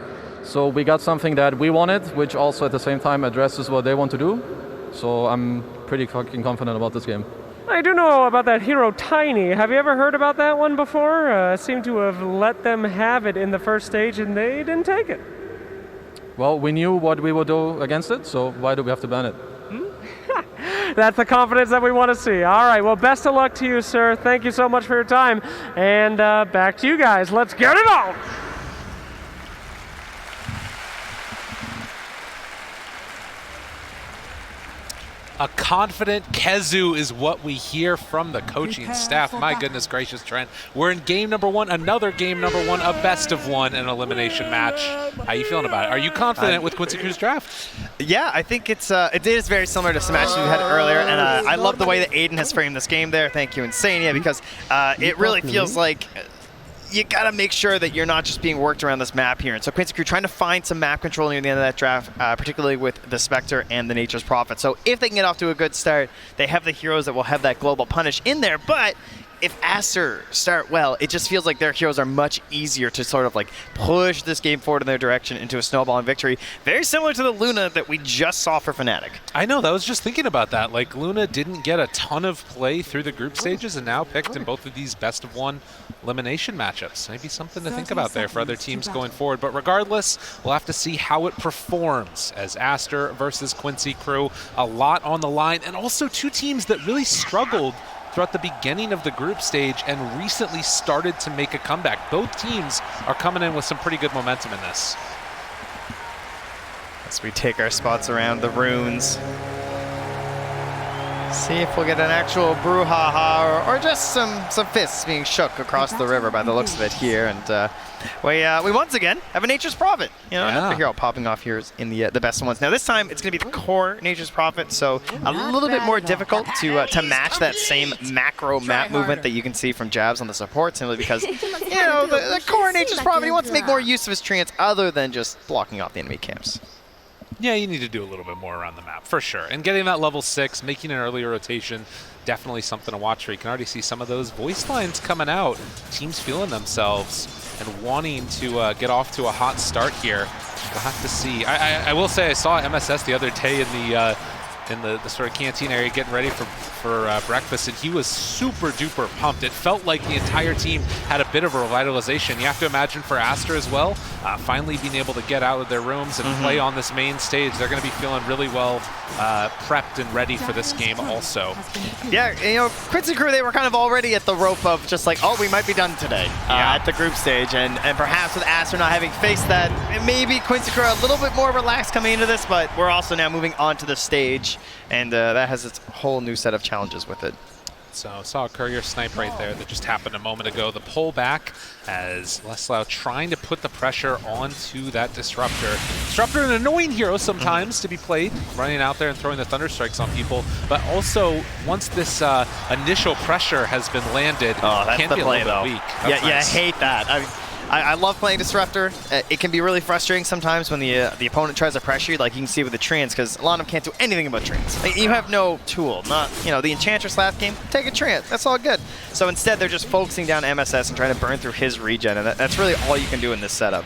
[SPEAKER 16] So we got something that we wanted, which also at the same time addresses what they want to do. So I'm pretty fucking confident about this game.
[SPEAKER 15] I do know about that hero Tiny. Have you ever heard about that one before? Seem to have let them have it in the first stage and they didn't take it.
[SPEAKER 16] Well, we knew what we would do against it, so why do we have to ban it?
[SPEAKER 15] That's the confidence that we want to see. All right, well, best of luck to you, sir. Thank you so much for your time. And back to you guys. Let's get it on!
[SPEAKER 17] A confident Kezu is what we hear from the coaching staff. My goodness gracious, Trent. We're in game number 1, another game number 1, a best of 1, an elimination match. How are you feeling about it? Are you confident with Quincy Crew's draft?
[SPEAKER 18] Yeah, I think it is very similar to some matches we had earlier, and I love the way that Aiden has framed this game there. Thank you, Insania, because it really feels like you gotta make sure that you're not just being worked around this map here. And so Quincy Crew trying to find some map control near the end of that draft, particularly with the Spectre and the Nature's Prophet. So if they can get off to a good start, they have the heroes that will have that global punish in there. But if Aster start well, it just feels like their heroes are much easier to sort of like push this game forward in their direction into a snowballing victory. Very similar to the Luna that we just saw for Fnatic.
[SPEAKER 17] I know, I was just thinking about that. Like, Luna didn't get a ton of play through the group stages and now picked in both of these best-of-1 elimination matchups. Maybe something to think about there for other teams going forward. But regardless, we'll have to see how it performs as Aster versus Quincy Crew. A lot on the line, and also two teams that really struggled throughout the beginning of the group stage and recently started to make a comeback. Both teams are coming in with some pretty good momentum in this.
[SPEAKER 18] As we take our spots around the runes. See if we'll get an actual brouhaha or just some fists being shook across the river by the looks of it here. And we once again have a Nature's Prophet. You know, another hero popping off here in the best ones. Now this time it's going to be the core Nature's Prophet, so a little bit more difficult to match that same macro map movement that you can see from Jabs on the support, simply because, you know, the core Nature's Prophet, he wants to make more use of his treants other than just blocking off the enemy camps.
[SPEAKER 17] Yeah, you need to do a little bit more around the map, for sure. And getting that level 6, making an earlier rotation, definitely something to watch for. You can already see some of those voice lines coming out. Teams feeling themselves and wanting to get off to a hot start here. We'll have to see. I will say I saw MSS the other day in the sort of canteen area getting ready for breakfast, and he was super duper pumped. It felt like the entire team had a bit of a revitalization. You have to imagine for Aster as well, finally being able to get out of their rooms and play on this main stage. They're going to be feeling really well prepped and ready for this game also.
[SPEAKER 18] Yeah, you know, Quincy Crew, they were kind of already at the rope of just like, oh, we might be done today at the group stage. And perhaps with Aster not having faced that, maybe Quincy Crew a little bit more relaxed coming into this, but we're also now moving on to the stage. And that has its whole new set of challenges with it.
[SPEAKER 17] So saw a courier snipe right there that just happened a moment ago. The pull back as Leslau trying to put the pressure onto that Disruptor. Disruptor, an annoying hero sometimes to be played, running out there and throwing the Thunder Strikes on people. But also, once this initial pressure has been landed,
[SPEAKER 18] that's
[SPEAKER 17] can
[SPEAKER 18] the
[SPEAKER 17] be
[SPEAKER 18] play,
[SPEAKER 17] a little bit weak.
[SPEAKER 18] Yeah, I hate that. I love playing Disruptor. It can be really frustrating sometimes when the opponent tries to pressure you, like you can see with the Treants, because a lot of them can't do anything about Treants. Like, you have no tool. Not, you know, the Enchantress last game, take a Treant. That's all good. So instead, they're just focusing down MSS and trying to burn through his regen, and that's really all you can do in this setup.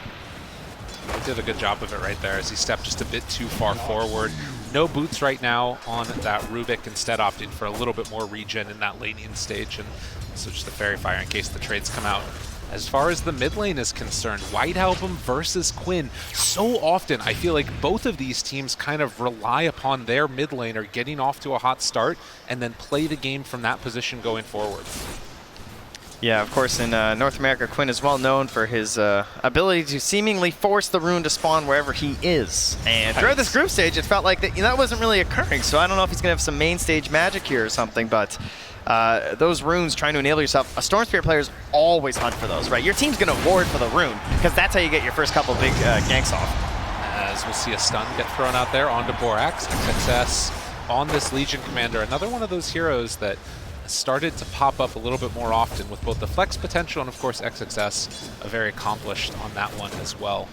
[SPEAKER 17] He did a good job of it right there as he stepped just a bit too far forward. No boots right now on that Rubik, instead opting for a little bit more regen in that laning stage, and so just the Fairy Fire in case the trades come out. As far as the mid lane is concerned, White Album versus Quinn. So often, I feel like both of these teams kind of rely upon their mid laner getting off to a hot start and then play the game from that position going forward.
[SPEAKER 18] Yeah, of course, in North America, Quinn is well known for his ability to seemingly force the rune to spawn wherever he is. And throughout this group stage, it felt like that wasn't really occurring. So I don't know if he's going to have some main stage magic here or something, but those runes trying to enable yourself, a Storm Spirit players always hunt for those, right? Your team's going to ward for the rune, because that's how you get your first couple big ganks off.
[SPEAKER 17] As we'll see a stun get thrown out there onto Borax. XXS on this Legion Commander. Another one of those heroes that started to pop up a little bit more often with both the flex potential and, of course, XXS very accomplished on that one as well.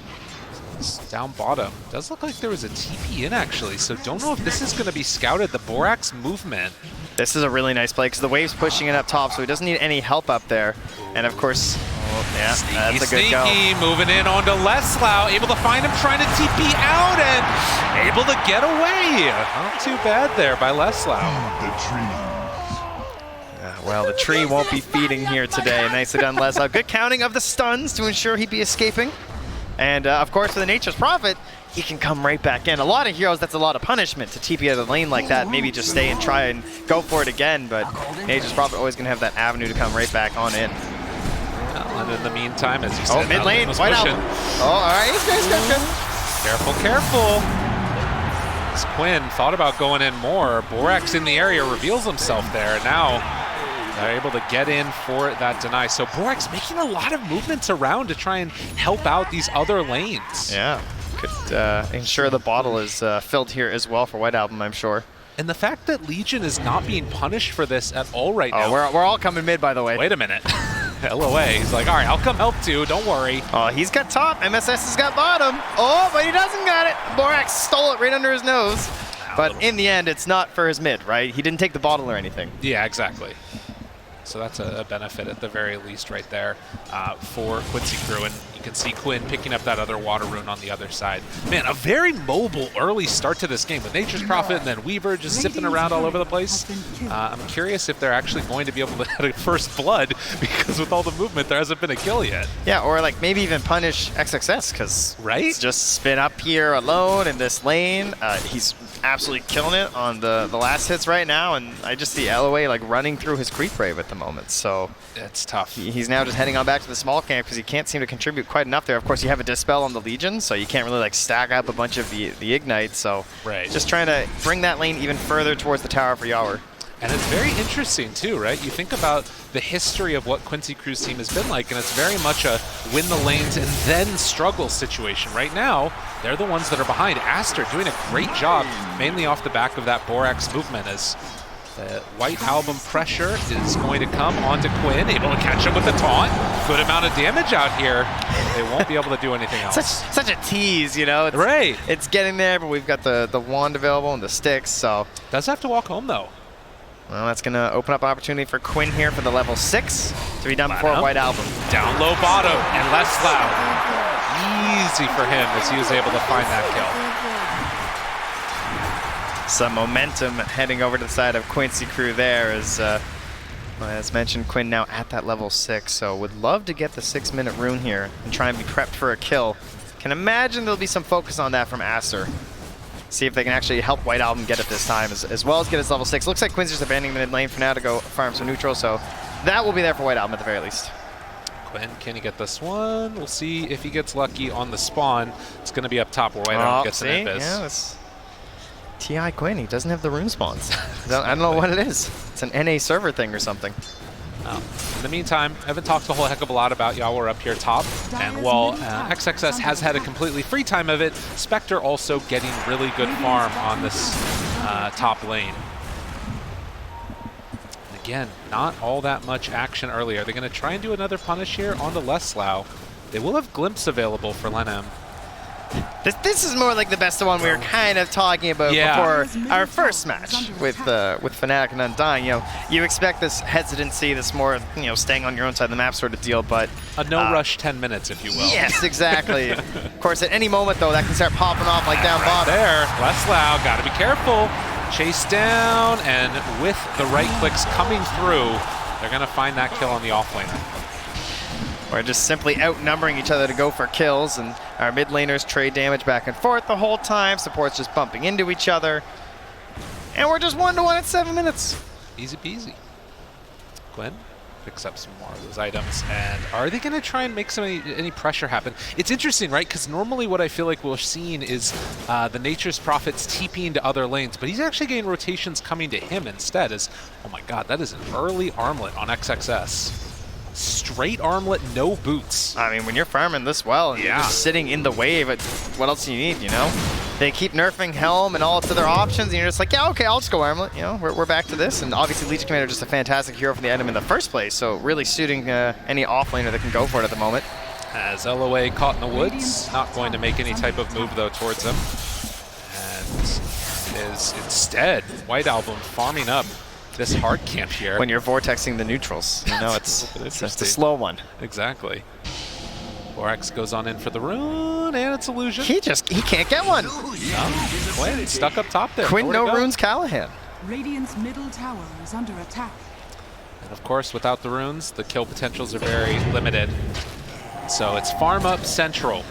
[SPEAKER 17] Down bottom. Does look like there was a TP in, actually, so don't know if this is going to be scouted. The Borax movement.
[SPEAKER 18] This is a really nice play because the wave's pushing it up top, so he doesn't need any help up there. And of course, that's a good go.
[SPEAKER 17] Moving in onto Leslau, able to find him, trying to TP out, and able to get away. Not too bad there by Leslau.
[SPEAKER 18] Well, the tree won't be feeding here today. Nicely done, Leslau. Good counting of the stuns to ensure he'd be escaping. And of course, for the Nature's Prophet, he can come right back in. A lot of heroes, that's a lot of punishment to TP out of the lane like that. Maybe just stay and try and go for it again, but Nature's Prophet always going to have that avenue to come right back on in.
[SPEAKER 17] Well, and in the meantime, as you said,
[SPEAKER 18] mid lane, White Album. Oh, all right, good.
[SPEAKER 17] Careful, careful. As Quinn thought about going in more, Borax in the area reveals himself there, and now they're able to get in for that deny. So Borax making a lot of movements around to try and help out these other lanes.
[SPEAKER 18] Yeah, could ensure the bottle is filled here as well for White Album, I'm sure.
[SPEAKER 17] And the fact that Legion is not being punished for this at all right now.
[SPEAKER 18] We're all coming mid, by the way.
[SPEAKER 17] Wait a minute. LOA, he's like, all right, I'll come help too, don't worry.
[SPEAKER 18] Oh, he's got top. MSS has got bottom. Oh, but he doesn't got it. Borax stole it right under his nose. But in the end, it's not for his mid, right? He didn't take the bottle or anything.
[SPEAKER 17] Yeah, exactly. So that's a benefit at the very least right there for Quincy Crew. And you can see Quinn picking up that other water rune on the other side. Man, a very mobile early start to this game with Nature's Prophet and then Weaver just zipping around all over the place. I'm curious if they're actually going to be able to get a first blood because with all the movement, there hasn't been a kill yet.
[SPEAKER 18] Yeah, or like maybe even punish XXS because
[SPEAKER 17] right?
[SPEAKER 18] Just spin up here alone in this lane. He's absolutely killing it on the last hits right now, and I just see LOA like running through his creep wave at the moment. So
[SPEAKER 17] it's tough.
[SPEAKER 18] He's now just heading on back to the small camp because he can't seem to contribute quite enough there. Of course, you have a Dispel on the Legion, so you can't really like stack up a bunch of the Ignite. So just trying to bring that lane even further towards the tower for Yawer.
[SPEAKER 17] And it's very interesting too, right? You think about the history of what Quincy Crew's team has been like, and it's very much a win the lanes and then struggle situation. Right now, they're the ones that are behind. Aster doing a great job, mainly off the back of that Borax movement as the White Album pressure is going to come onto Quinn, able to catch him with the taunt. Good amount of damage out here. They won't be able to do anything else.
[SPEAKER 18] Such a tease, you know? It's, It's getting there, but we've got the wand available and the sticks, so.
[SPEAKER 17] Does have to walk home, though.
[SPEAKER 18] Well, that's going to open up an opportunity for Quinn here for the level 6 to be done before White Album.
[SPEAKER 17] Down low bottom and less loud. Easy for him as he was able to find that kill.
[SPEAKER 18] Some momentum heading over to the side of Quincy Crew there as mentioned, Quinn now at that level 6, so would love to get the 6-minute rune here and try and be prepped for a kill. Can imagine there'll be some focus on that from Aster. See if they can actually help White Album get it this time, as well as get his level 6. Looks like Quincy's abandoning the mid lane for now to go farm some neutral, so that will be there for White Album at the very least.
[SPEAKER 17] Quinn, can he get this one? We'll see if he gets lucky on the spawn. It's going to be up top where White Album gets an invis.
[SPEAKER 18] Yeah, it's TI Quinn, he doesn't have the rune spawns. I don't know what it is. It's an NA server thing or something.
[SPEAKER 17] In the meantime, I haven't talked a whole heck of a lot about Yawer up here top, and while XXS has had a completely free time of it, Spectre also getting really good farm on this top lane. And again, not all that much action early. Are they going to try and do another punish here onto Leslau? They will have Glimpse available for Lenham.
[SPEAKER 18] This is more like the best of one we were kind of talking about before our first match with Fnatic and Undying. You know, you expect this hesitancy, this more staying on your own side of the map sort of deal, but
[SPEAKER 17] a no rush 10 minutes, if you will.
[SPEAKER 18] Yes, exactly. Of course, at any moment though, that can start popping off like down bottom.
[SPEAKER 17] There, Leslau, got to be careful. Chase down, and with the right clicks coming through, they're going to find that kill on the offlaner.
[SPEAKER 18] We're just simply outnumbering each other to go for kills, and our mid laners trade damage back and forth the whole time. Support's just bumping into each other. And we're just 1-1 at 7 minutes.
[SPEAKER 17] Easy peasy. Glenn picks up some more of those items, and are they going to try and make any pressure happen? It's interesting, right? Because normally what I feel like we're seeing is the Nature's Prophets TPing to other lanes, but he's actually getting rotations coming to him instead. Oh my god, that is an early armlet on XXS. Straight armlet, no boots.
[SPEAKER 18] I mean, when you're farming this well and you're just sitting in the wave, what else do you need, you know? They keep nerfing Helm and all its other options, and you're just like, yeah, okay, I'll just go armlet. You know, we're back to this. And obviously, Legion Commander is just a fantastic hero for the item in the first place, so really suiting any offlaner that can go for it at the moment.
[SPEAKER 17] As LOA caught in the woods, not going to make any type of move, though, towards him. And is instead White Album farming up this hard camp here.
[SPEAKER 18] When you're vortexing the neutrals, you know, it's a slow one.
[SPEAKER 17] Exactly. Borax goes on in for the rune, and it's illusion.
[SPEAKER 18] He can't get one.
[SPEAKER 17] No, Quinn stuck up top there.
[SPEAKER 18] Quinn no runes Callahan.
[SPEAKER 19] Radiant's middle tower is under attack.
[SPEAKER 17] And of course, without the runes, the kill potentials are very limited. So it's farm up central.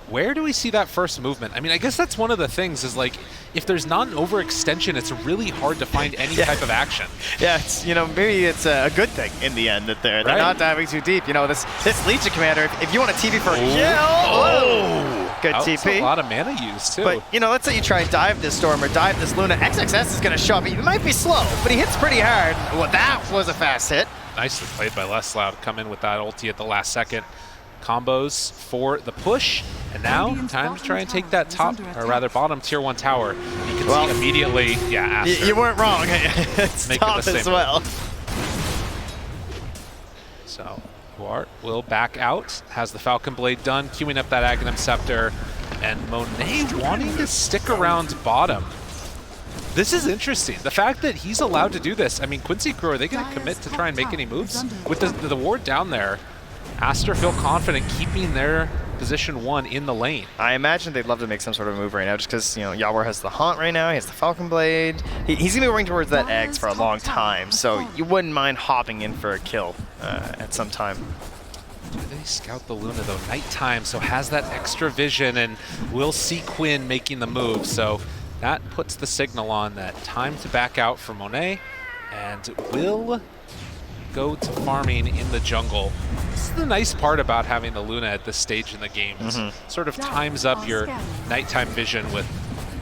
[SPEAKER 17] Where do we see that first movement? I mean, I guess that's one of the things is like, if there's not an overextension, it's really hard to find any type of action.
[SPEAKER 18] Yeah, it's, maybe it's a good thing in the end that they're not diving too deep. You know, this Legion Commander, if you want a TP for a kill, good TP.
[SPEAKER 17] That's a lot of mana used too.
[SPEAKER 18] But, let's say you try and dive this Storm or dive this Luna. XXS is going to show up. He might be slow, but he hits pretty hard. Well, that was a fast hit.
[SPEAKER 17] Nicely played by Leslau to come in with that ulti at the last second. Combos for the push, and now time to try and take that top, or rather bottom tier 1 tower. You can see immediately, Aster.
[SPEAKER 18] You weren't wrong. It's top as well.
[SPEAKER 17] So Huart will back out, has the Falcon Blade done, queuing up that Aghanim Scepter, and Monet wanting to stick around bottom. This is interesting. The fact that he's allowed to do this. I mean, Quincy Crew, are they going to commit to try and make any moves? With the ward down there, Aster feel confident keeping their position 1 in the lane.
[SPEAKER 18] I imagine they'd love to make some sort of move right now, just because, you know, Yawar has the Haunt right now, he has the Falcon Blade. He's going to be working towards that eggs for a long time, so you wouldn't mind hopping in for a kill at some time.
[SPEAKER 17] Do they scout the Luna though? Nighttime, so has that extra vision, and we'll see Quinn making the move. So that puts the signal on that time to back out for Monet, and will go to farming in the jungle. This is the nice part about having the Luna at this stage in the game. It sort of times up your nighttime vision with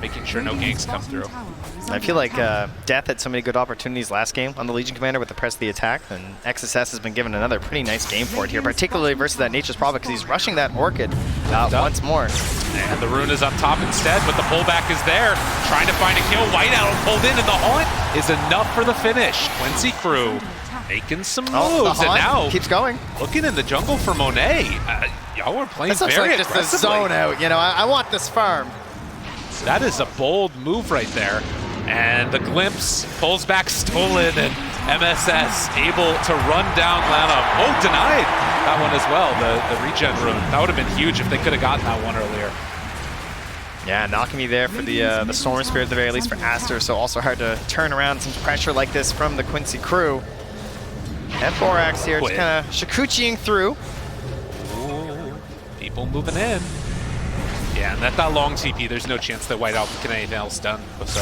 [SPEAKER 17] making sure no ganks come through.
[SPEAKER 18] I feel like Death had so many good opportunities last game on the Legion Commander with the press of the attack, and XSS has been given another pretty nice game for it here, particularly versus that Nature's Prophet, because he's rushing that Orchid once more.
[SPEAKER 17] And the Rune is up top instead, but the pullback is there. Trying to find a kill. Whiteout pulled in, and the Haunt is enough for the finish. Quincy Crew making some moves, and now
[SPEAKER 18] keeps going.
[SPEAKER 17] Looking in the jungle for Monet. Y'all were playing very
[SPEAKER 18] just
[SPEAKER 17] aggressively.
[SPEAKER 18] a zone out, you know, I want this farm.
[SPEAKER 17] That is a bold move right there. And the glimpse pulls back stolen, and MSS able to run down Lanham. Oh, denied that one as well, the regen rune. That would have been huge if they could have gotten that one earlier.
[SPEAKER 18] Yeah, knocking me there for the Storm Spirit at the very least for Aster, so also hard to turn around some pressure like this from the Quincy Crew. And Borax here just kind of Shikuchiing through.
[SPEAKER 17] Ooh, people moving in. Yeah, and that long TP, there's no chance that White Alpha can anything else done. So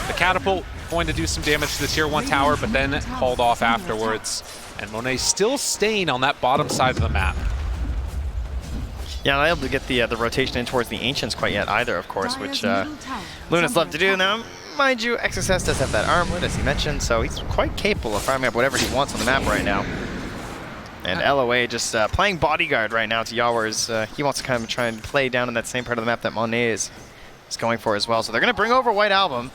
[SPEAKER 17] the Catapult going to do some damage to the Tier 1 tower, but then called off afterwards. And Monet still staying on that bottom side of the map.
[SPEAKER 18] Yeah, not able to get the rotation in towards the Ancients quite yet either, of course, which Luna's love to do. Now, mind you, XSS does have that armlet, as he mentioned, so he's quite capable of farming up whatever he wants on the map right now. And LOA just playing bodyguard right now to Yawar's. He wants to kind of try and play down in that same part of the map that Monet is going for as well. So they're going to bring over White Album.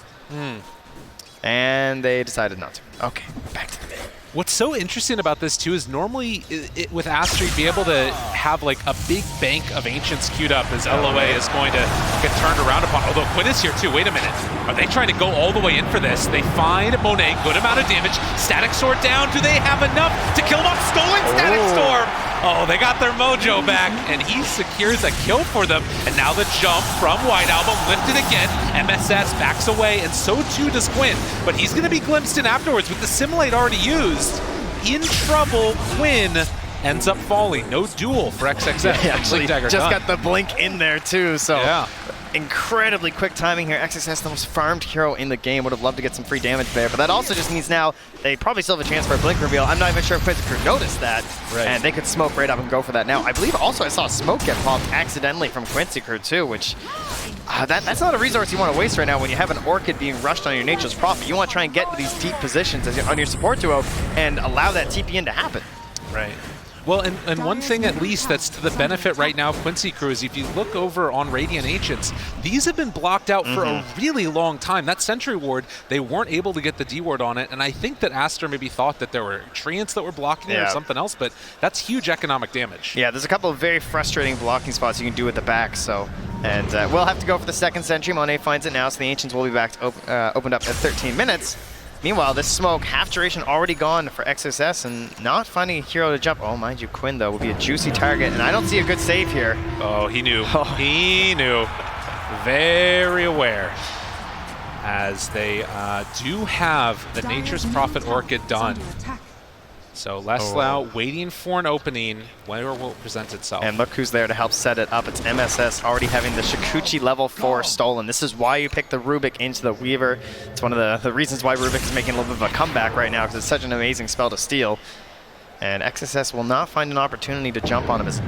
[SPEAKER 18] And they decided not to. Okay, back to the mid.
[SPEAKER 17] What's so interesting about this too is normally with Aster you'd be able to have like a big bank of Ancients queued up as LOA is going to get turned around upon. Although Quinn is here too, wait a minute. Are they trying to go all the way in for this? They find Monet, good amount of damage. Static Sword down, do they have enough to kill him off? Stolen Static Storm! Oh, they got their mojo back, and he secures a kill for them. And now the jump from White Album, lifted again. MSS backs away, and so too does Quinn. But he's going to be glimpsed in afterwards with the Simulate already used. In trouble, Quinn ends up falling. No duel for XXX.
[SPEAKER 18] Yeah, actually, just got the blink in there too, so
[SPEAKER 17] yeah.
[SPEAKER 18] Incredibly quick timing here. XXS, the most farmed hero in the game, would have loved to get some free damage there, but that also just means now they probably still have a chance for a blink reveal. I'm not even sure if Quincy Crew noticed that, and they could smoke right up and go for that now. I believe also I saw a smoke get popped accidentally from Quincy Crew too, which that's not a resource you want to waste right now when you have an Orchid being rushed on your Nature's Prophet. You want to try and get to these deep positions on your support duo and allow that TP in to happen.
[SPEAKER 17] Right. Well, and one thing at least that's to the benefit right now of Quincy Crew is if you look over on Radiant Ancients, these have been blocked out for a really long time. That Sentry Ward, they weren't able to get the D ward on it, and I think that Aster maybe thought that there were Treants that were blocking it or something else, but that's huge economic damage.
[SPEAKER 18] Yeah, there's a couple of very frustrating blocking spots you can do at the back, so... And we'll have to go for the second Sentry. Monet finds it now, so the Ancients will be back to opened up at 13 minutes. Meanwhile, this smoke, half duration already gone for XSS and not finding a hero to jump. Oh, mind you, Quinn, though, will be a juicy target, and I don't see a good save here.
[SPEAKER 17] Oh, he knew. He knew. Very aware. As they do have the Nature's Prophet Orchid done. So Leslau waiting for an opening where will present itself.
[SPEAKER 18] And look who's there to help set it up. It's MSS already having the Shikuchi level 4 stolen. This is why you pick the Rubik into the Weaver. It's one of the reasons why Rubik is making a little bit of a comeback right now, because it's such an amazing spell to steal. And XSS will not find an opportunity to jump on him as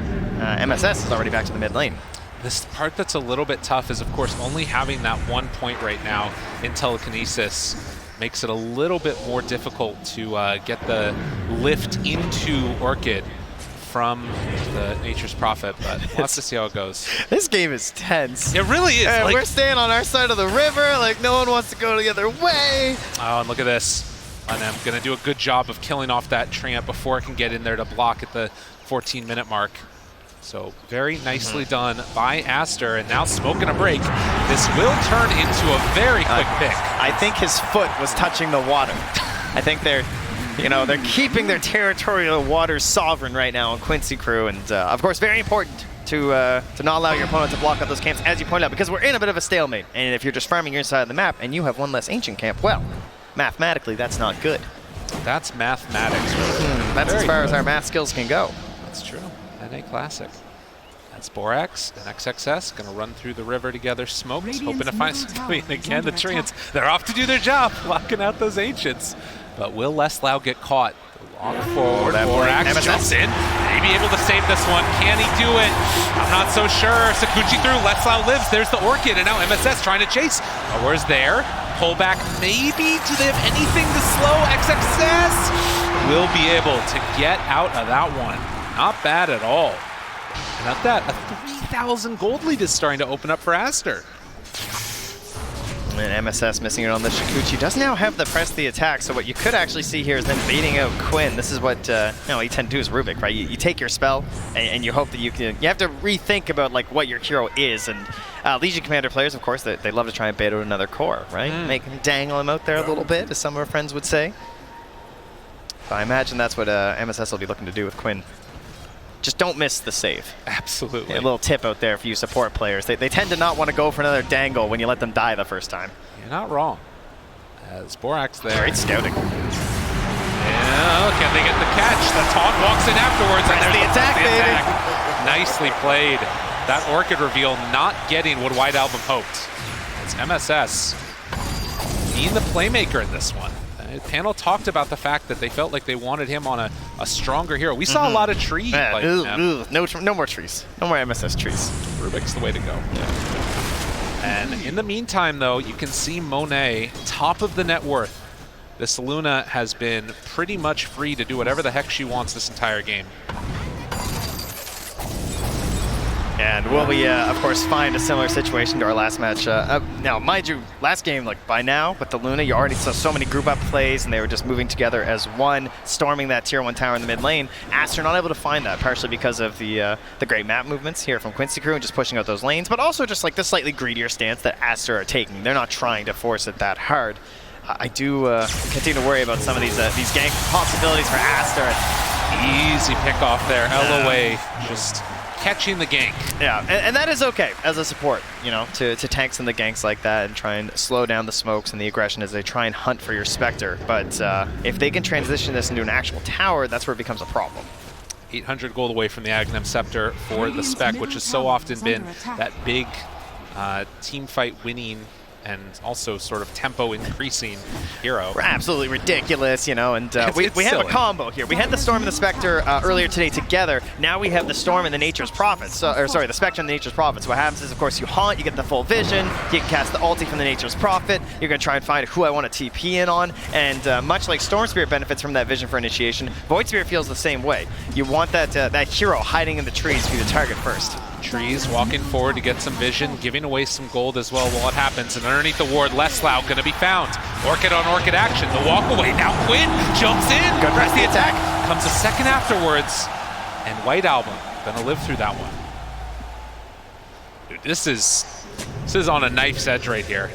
[SPEAKER 18] MSS is already back to the mid lane.
[SPEAKER 17] This part that's a little bit tough is, of course, only having that 1 point right now in telekinesis makes it a little bit more difficult to get the lift into Orchid from the Nature's Prophet, but we'll have to see how it goes.
[SPEAKER 18] This game is tense.
[SPEAKER 17] It really is.
[SPEAKER 18] We're staying on our side of the river, like no one wants to go the other way.
[SPEAKER 17] Oh, and look at this. And I'm going to do a good job of killing off that Tramp before it can get in there to block at the 14-minute mark. So very nicely done by Aster, and now smoking a break. This will turn into a very quick pick.
[SPEAKER 18] I think his foot was touching the water. I think they're keeping their territorial waters sovereign right now on Quincy Crew, and of course very important to not allow your opponent to block out those camps, as you point out, because we're in a bit of a stalemate. And if you're just farming your side of the map and you have one less ancient camp, well, mathematically that's not good.
[SPEAKER 17] That's mathematics.
[SPEAKER 18] That's very as far as our math skills can go.
[SPEAKER 17] That's true. NA Classic. That's Borax and XXS going to run through the river together, smoked, hoping to find somebody. And again, the Treants, they're off to do their job, locking out those Ancients. But will Leslau get caught? Walk forward, Borax jumps in, maybe able to save this one. Can he do it? I'm not so sure. Sakuchi through, Leslau lives. There's the Orchid, and now MSS trying to chase. Where's there? Pull back, maybe. Do they have anything to slow XXS? Will be able to get out of that one. Not bad at all. And at that, a 3,000 gold lead is starting to open up for Aster.
[SPEAKER 18] And MSS missing it on the Shikuchi does now have the press the attack, so what you could actually see here is them baiting out Quinn. This is what you tend to do as Rubik, right? You take your spell and you hope that you have to rethink about like what your hero is. And Legion Commander players, of course, they love to try and bait out another core, right? Make him dangle him out there a little bit, as some of our friends would say. But I imagine that's what MSS will be looking to do with Quinn. Just don't miss the save.
[SPEAKER 17] Absolutely.
[SPEAKER 18] A little tip out there for you support players. They tend to not want to go for another dangle when you let them die the first time.
[SPEAKER 17] You're not wrong. As Borax there.
[SPEAKER 18] Great scouting.
[SPEAKER 17] Yeah, can they get the catch? The taunt walks in afterwards.
[SPEAKER 18] Press
[SPEAKER 17] and
[SPEAKER 18] the attack, baby.
[SPEAKER 17] Nicely played. That Orchid reveal not getting what White Album hoped. It's MSS being the playmaker in this one. The panel talked about the fact that they felt like they wanted him on a stronger hero. We saw a lot of trees.
[SPEAKER 18] No more trees. No more MSS trees.
[SPEAKER 17] Rubik's the way to go. Yeah. And in the meantime, though, you can see Monet, top of the net worth. This Luna has been pretty much free to do whatever the heck she wants this entire game.
[SPEAKER 18] And will we, of course, find a similar situation to our last match? Now, mind you, last game, like by now, with the Luna, you already saw so many group up plays, and they were just moving together as one, storming that tier 1 tower in the mid lane. Aster not able to find that, partially because of the great map movements here from Quincy Crew and just pushing out those lanes, but also just like the slightly greedier stance that Aster are taking. They're not trying to force it that hard. I do continue to worry about some of these gank possibilities for Aster.
[SPEAKER 17] Easy pick off there, LOA, just catching the gank.
[SPEAKER 18] Yeah, and that is okay as a support, to tanks in the ganks like that and try and slow down the smokes and the aggression as they try and hunt for your Spectre. But if they can transition this into an actual tower, that's where it becomes a problem.
[SPEAKER 17] 800 gold away from the Aghanim Scepter for the Spec, which has so often been that big team fight winning and also sort of tempo increasing hero.
[SPEAKER 18] We're absolutely ridiculous, and we have a combo here. We had the Storm and the Spectre earlier today together. Now we have the Storm and the Nature's Prophets. The Spectre and the Nature's Prophets. What happens is, of course, you haunt, you get the full vision, you can cast the ulti from the Nature's Prophet, you're going to try and find who I want to TP in on, and much like Storm Spirit benefits from that vision for initiation, Void Spirit feels the same way. You want that hero hiding in the trees to be the target first.
[SPEAKER 17] Trees walking forward to get some vision, giving away some gold as well while it happens. And underneath the ward, Leslau going to be found. Orchid on Orchid action. The walk away. Now Quinn jumps in.
[SPEAKER 18] Good press the attack.
[SPEAKER 17] Comes a second afterwards. And White Album going to live through that one. Dude, this is on a knife's edge right here.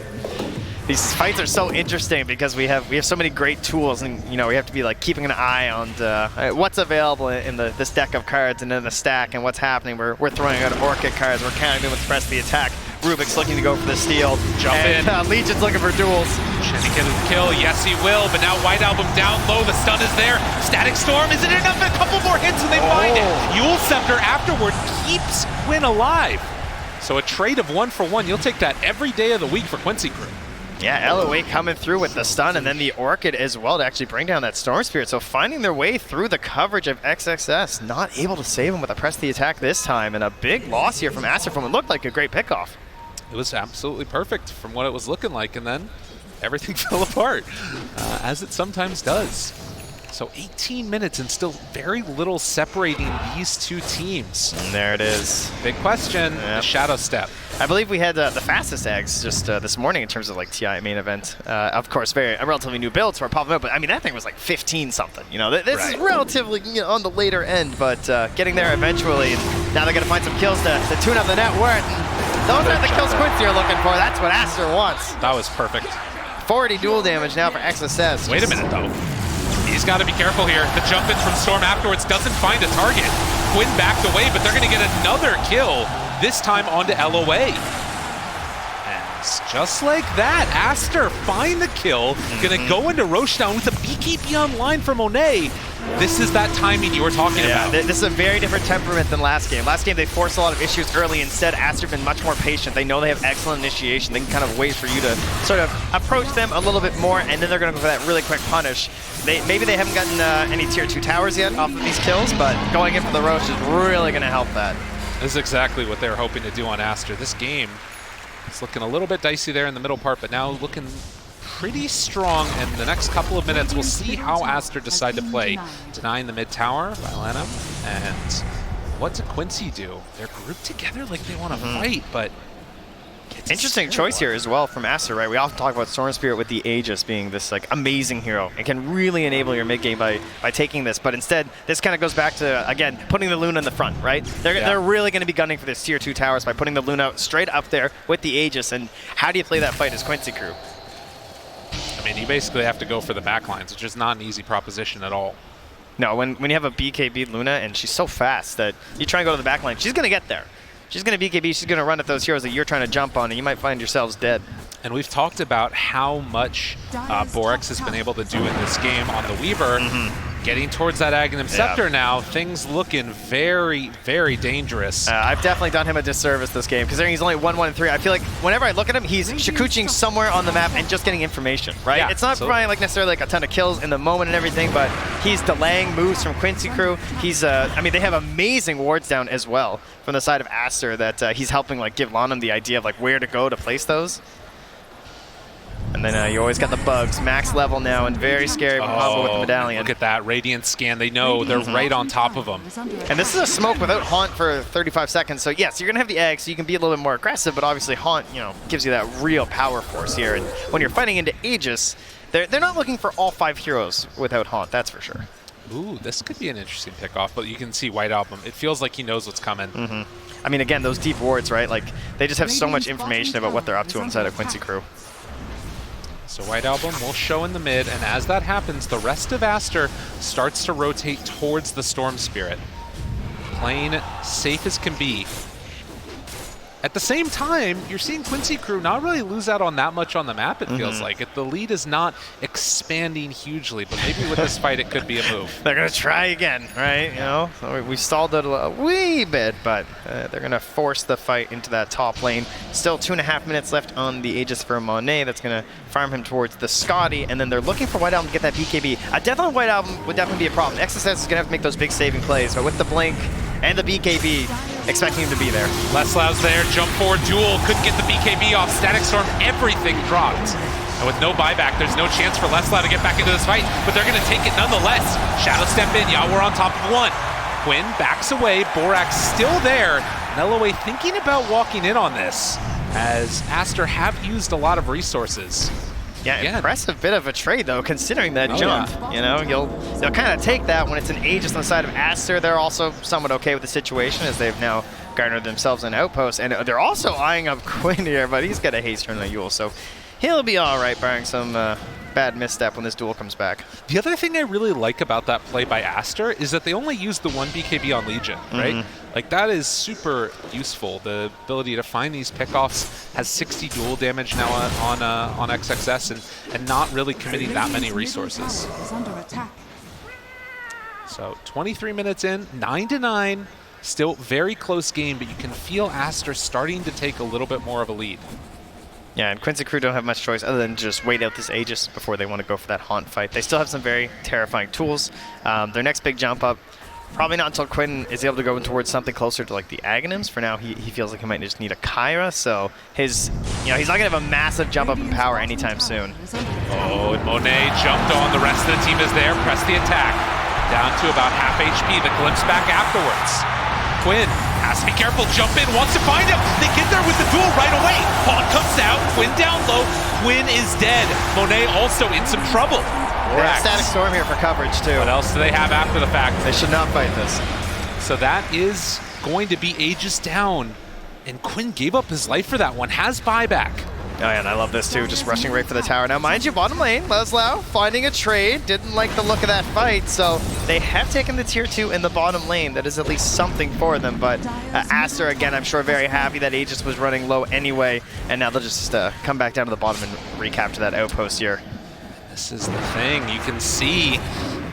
[SPEAKER 18] These fights are so interesting because we have so many great tools, and we have to be like keeping an eye on what's available in this deck of cards and in the stack and what's happening. We're throwing out Orchid cards, we're counting them with press the attack. Rubik's looking to go for the steal.
[SPEAKER 17] Jump in.
[SPEAKER 18] Legion's looking for duels.
[SPEAKER 17] Shenny can kill, yes he will, but now White Album down low, the stun is there. Static Storm, is it enough? A couple more hits and they find it. Yule Scepter afterward keeps Quinn alive. So a trade of 1 for 1, you'll take that every day of the week for Quincy Crew.
[SPEAKER 18] Yeah, LOA coming through with the stun and then the Orchid as well to actually bring down that Storm Spirit. So finding their way through the coverage of XXS, not able to save him with a press the attack this time, and a big loss here from Aster from what looked like a great pickoff.
[SPEAKER 17] It was absolutely perfect from what it was looking like, and then everything fell apart, as it sometimes does. So 18 minutes and still very little separating these two teams.
[SPEAKER 18] And there it is.
[SPEAKER 17] Big question, the Shadow Step.
[SPEAKER 18] I believe we had the fastest eggs just this morning in terms of like TI main event. Of course, a relatively new build, so we're popping up. But I mean, that thing was like 15 something. You know, this is relatively on the later end, but getting there eventually. And now they're gonna find some kills to tune up the net worth. And those are the kills Quincy are looking for. That's what Aster wants.
[SPEAKER 17] That was perfect.
[SPEAKER 18] 40 dual damage now for XSS.
[SPEAKER 17] Wait a minute though. He's got to be careful here. The jump in from Storm afterwards doesn't find a target. Quinn backed away, but they're going to get another kill, this time onto LOA. And just like that, Aster find the kill, going to go into Rochedown with a BKB online for Monet. This is that timing you were talking about.
[SPEAKER 18] This is a very different temperament than last game. Last game, they forced a lot of issues early. Instead, Aster been much more patient. They know they have excellent initiation. They can kind of wait for you to sort of approach them a little bit more, and then they're going to go for that really quick punish. Maybe they haven't gotten any tier 2 towers yet off of these kills, but going in for the Roche is really going to help that.
[SPEAKER 17] This is exactly what they were hoping to do on Aster. This game is looking a little bit dicey there in the middle part, but now looking pretty strong in the next couple of minutes. We'll see how Aster decide to play. Denying the mid tower by Lanham. And what did Quincy do? They're grouped together like they want to fight, but
[SPEAKER 18] interesting choice here as well from Aster, right? We often talk about Storm Spirit with the Aegis being this like amazing hero. It can really enable your mid game by taking this, but instead this kind of goes back to, again, putting the Luna in the front, right? They're really going to be gunning for this tier 2 towers by putting the Luna straight up there with the Aegis. And how do you play that fight as Quincy crew?
[SPEAKER 17] I mean, you basically have to go for the backlines, which is not an easy proposition at all.
[SPEAKER 18] No, when you have a BKB Luna and she's so fast that you try and go to the backline, she's going to get there. She's going to BKB, she's going to run at those heroes that you're trying to jump on, and you might find yourselves dead.
[SPEAKER 17] And we've talked about how much Borax has been able to do in this game on the Weaver. Getting towards that Aghanim Scepter now, things looking very, very dangerous.
[SPEAKER 18] I've definitely done him a disservice this game, considering he's only 1-1-3. I feel like whenever I look at him, he's shikuching somewhere on the map and just getting information, right?
[SPEAKER 17] Yeah,
[SPEAKER 18] it's not providing like necessarily like a ton of kills in the moment and everything, but he's delaying moves from Quincy crew. He's, I mean, they have amazing wards down as well from the side of Aster that he's helping like give Lanham the idea of like where to go to place those. And then you always got the bugs, max level now, and very scary when combo with the medallion.
[SPEAKER 17] Look at that Radiant scan. They know they're right on top of them.
[SPEAKER 18] And this is a smoke without Haunt for 35 seconds. So yes, you're gonna have the egg, so you can be a little bit more aggressive. But obviously Haunt, you know, gives you that real power force here. And when you're fighting into Aegis, they're not looking for all 5 heroes without Haunt. That's for sure.
[SPEAKER 17] Ooh, this could be an interesting pickoff. But you can see White Album. It feels like he knows what's coming.
[SPEAKER 18] I mean, again, those deep wards, right? Like they just have so much information about what they're up to inside of Quincy crew.
[SPEAKER 17] So White Album will show in the mid, and as that happens, the rest of Aster starts to rotate towards the Storm Spirit. Playing safe as can be. At the same time, you're seeing Quincy crew not really lose out on that much on the map, it feels like. The lead is not expanding hugely, but maybe with this fight it could be a move.
[SPEAKER 18] They're going to try again, right? You know, we stalled it a wee bit, but they're going to force the fight into that top lane. Still 2.5 minutes left on the Aegis for Monet. That's going to farm him towards the Scotty, and then they're looking for White Album to get that BKB. A death on White Album would definitely be a problem. XSS is going to have to make those big saving plays, but with the Blink and the BKB, expecting him to be there.
[SPEAKER 17] Leslau's there, jump forward duel, couldn't get the BKB off, Static Storm, everything dropped. And with no buyback, there's no chance for Leslau to get back into this fight, but they're gonna take it nonetheless. Shadow step in, yeah, we're on top of one. Quinn backs away, Borax still there, and LOA thinking about walking in on this, as Aster have used a lot of resources.
[SPEAKER 18] Yeah, impressive bit of a trade though, considering that jump. Yeah. You know, you'll kind of take that when it's an Aegis on the side of Aster. They're also somewhat okay with the situation as they've now garnered themselves an outpost, and they're also eyeing up Quinn here, but he's got a haste turn on Yule, so he'll be all right, barring some bad misstep when this duel comes back.
[SPEAKER 17] The other thing I really like about that play by Aster is that they only used the 1 BKB on Legion, right? Like that is super useful. The ability to find these pickoffs, has 60 dual damage now on XXS, and not really committing that many resources. So 23 minutes in, 9-9, still very close game, but you can feel Aster starting to take a little bit more of a lead.
[SPEAKER 18] Yeah, and Quincy crew don't have much choice other than just wait out this Aegis before they want to go for that Haunt fight. They still have some very terrifying tools. Their next big jump up Probably not until Quinn is able to go in towards something closer to like the Aghanims. For now, he feels like he might just need a Kyra, so he's not gonna have a massive jump up in power anytime soon.
[SPEAKER 17] Oh, and Monet jumped on. The rest of the team is there. Press the attack. Down to about half HP. The glimpse back afterwards. Quinn has to be careful. Jump in, wants to find him. They get there with the duel right away. Pawn comes out. Quinn down low. Quinn is dead. Monet also in some trouble.
[SPEAKER 18] They have Static Storm here for coverage too.
[SPEAKER 17] What else do they have after the fact?
[SPEAKER 18] They should not fight this.
[SPEAKER 17] So that is going to be Aegis down. And Quinn gave up his life for that one. Has buyback.
[SPEAKER 18] Oh yeah, and I love this too, just rushing right for the tower. Now, mind you, bottom lane, Leslau finding a trade, didn't like the look of that fight, so they have taken the tier 2 in the bottom lane. That is at least something for them, but Aster, again, I'm sure very happy that Aegis was running low anyway, and now they'll just come back down to the bottom and recapture that outpost here.
[SPEAKER 17] This is the thing, you can see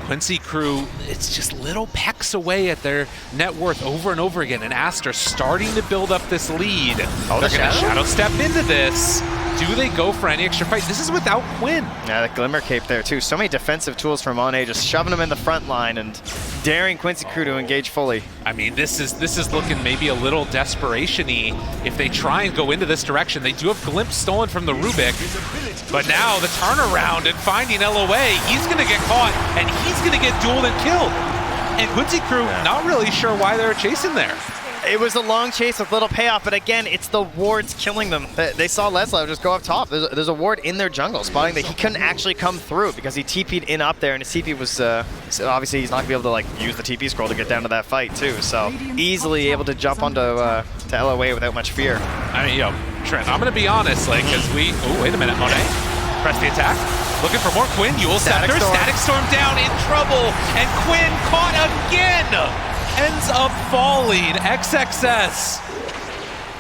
[SPEAKER 17] Quincy crew, it's just little pecks away at their net worth over and over again, and Aster starting to build up this lead.
[SPEAKER 18] Oh,
[SPEAKER 17] they're going to shadow step into this. Do they go for any extra fight? This is without Quinn.
[SPEAKER 18] Yeah, the Glimmer Cape there too. So many defensive tools from Monet, just shoving them in the front line and daring Quincy crew to engage fully.
[SPEAKER 17] I mean, this is looking maybe a little desperation-y if they try and go into this direction. They do have Glimpse stolen from the Rubik, but now the turnaround and finding LOA, he's going to get caught and he's going to get dueled and killed. And Quincy crew not really sure why they were chasing there.
[SPEAKER 18] It was a long chase with little payoff, but again, it's the wards killing them. They saw Leslau just go up top. There's a ward in their jungle, spotting that he couldn't actually come through because he TP'd in up there, and his TP was, so obviously he's not gonna be able to like use the TP scroll to get down to that fight too, so easily able to jump onto to LOA without much fear.
[SPEAKER 17] I mean, Trent, I'm gonna be honest, like, as oh, wait a minute, Monet, press the attack. Looking for more Quinn, Yule Scepter, Static Storm down, in trouble, and Quinn caught again! Ends up falling. XXS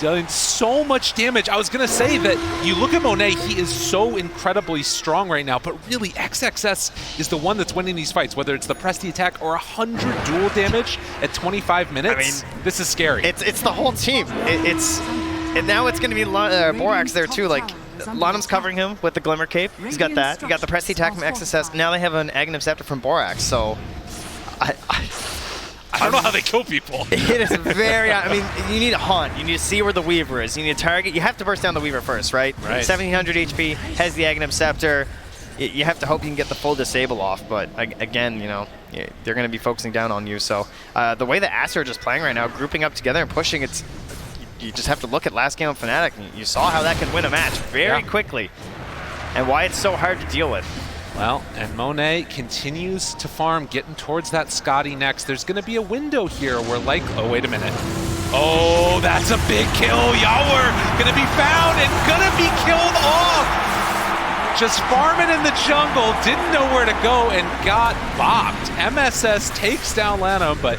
[SPEAKER 17] doing so much damage. I was going to say that you look at Monet, he is so incredibly strong right now, but really XXS is the one that's winning these fights, whether it's the press the attack or 100 duel damage at 25 minutes. I mean, this is scary.
[SPEAKER 18] It's the whole team. And now it's going to be Borax there too. Like, Lanham's covering him with the Glimmer Cape. He's got that. You got the press the attack from XXS. Now they have an Aghanim Scepter from Borax, so
[SPEAKER 17] I don't know how they kill people.
[SPEAKER 18] It is very, I mean, you need a hunt. You need to see where the Weaver is. You need to target. You have to burst down the Weaver first, right? 1700 HP, has the Aghanim Scepter. You have to hope you can get the full disable off, but again, you know, they're going to be focusing down on you. So the way that Aster are just playing right now, grouping up together and pushing, you just have to look at last game of Fnatic. You saw how that can win a match very quickly and why it's so hard to deal with.
[SPEAKER 17] Well, and Monet continues to farm, getting towards that Scotty next. There's going to be a window here where, like, oh, wait a minute. Oh, that's a big kill. Yawer going to be found and going to be killed off. Just farming in the jungle, didn't know where to go and got bopped. MSS takes down Lanham, but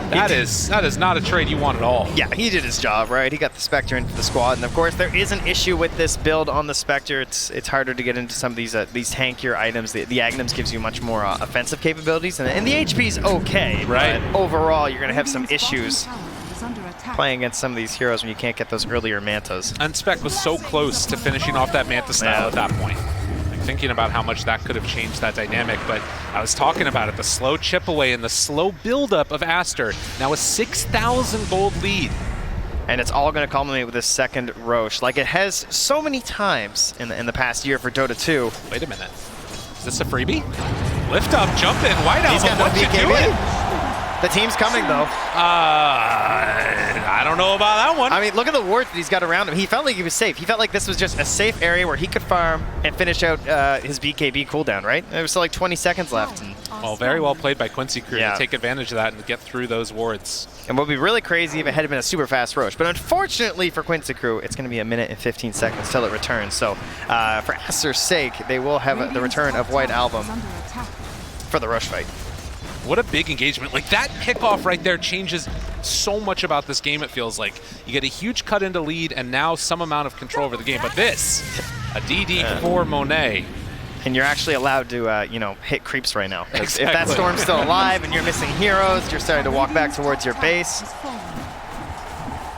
[SPEAKER 17] that is not a trade you want at all.
[SPEAKER 18] Yeah, he did his job, right? He got the Spectre into the squad, and of course there is an issue with this build on the Spectre. It's harder to get into some of these tankier items. The Aghanims gives you much more offensive capabilities, and the HP's okay, right? But overall, you're gonna have some issues playing against some of these heroes when you can't get those earlier Mantas.
[SPEAKER 17] And Spec was so close to finishing off that Manta style at that point. Thinking about how much that could have changed that dynamic, but I was talking about it, the slow chip away and the slow buildup of Aster. Now a 6,000 gold lead.
[SPEAKER 18] And it's all going to culminate with this second Roche, like it has so many times in the past year for Dota 2.
[SPEAKER 17] Wait a minute. Is this a freebie? Lift up, jump in, White Album, what you doing?
[SPEAKER 18] The team's coming, though.
[SPEAKER 17] I don't know about that one.
[SPEAKER 18] I mean, look at the wards that he's got around him. He felt like he was safe. He felt like this was just a safe area where he could farm and finish out his BKB cooldown, right? There was still like 20 seconds left.
[SPEAKER 17] Well, very well played by Quincy crew to take advantage of that and get through those wards.
[SPEAKER 18] And what would be really crazy if it had been a super fast Roche. But unfortunately for Quincy crew, it's going to be 1 minute and 15 seconds till it returns. So for Aster's sake, they will have the return of White Album for the Roche fight.
[SPEAKER 17] What a big engagement. Like, that kickoff right there changes so much about this game, it feels like. You get a huge cut into lead and now some amount of control over the game. But this, a DD for Monet.
[SPEAKER 18] And you're actually allowed to, you know, hit creeps right now. If that Storm's still alive and you're missing heroes, you're starting to walk back towards your base.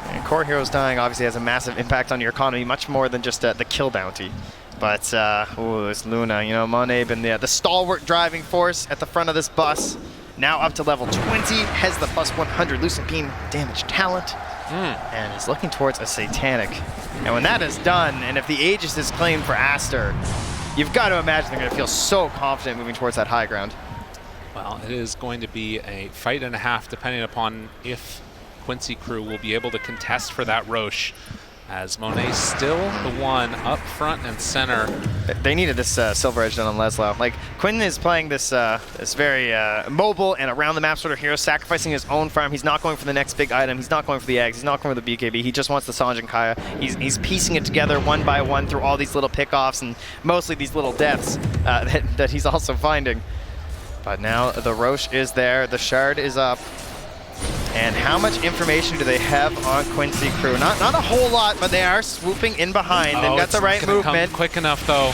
[SPEAKER 18] And core heroes dying obviously has a massive impact on your economy, much more than just the kill bounty. But, it's Luna, you know, Monet been the stalwart driving force at the front of this bus. now up to level 20, has the plus 100 Lucent Beam damage talent, and is looking towards a Satanic. And when that is done, and if the Aegis is claimed for Aster, you've got to imagine they're going to feel so confident moving towards that high ground.
[SPEAKER 17] Well, it is going to be a fight and a half, depending upon if Quincy crew will be able to contest for that Roche, as Monet's still the one up front and center.
[SPEAKER 18] They needed this Silver Edge done on Leslau. Like, Quinn is playing this this very mobile and around the map sort of hero, sacrificing his own farm. He's not going for the next big item. He's not going for the eggs. He's not going for the BKB. He just wants the Sange and Kaya. He's piecing it together one by one through all these little pickoffs and mostly these little deaths that he's also finding. But now the Roche is there. The Shard is up. And how much information do they have on Quincy crew? Not a whole lot, but they are swooping in behind. They've got the right movement.
[SPEAKER 17] Come quick enough though.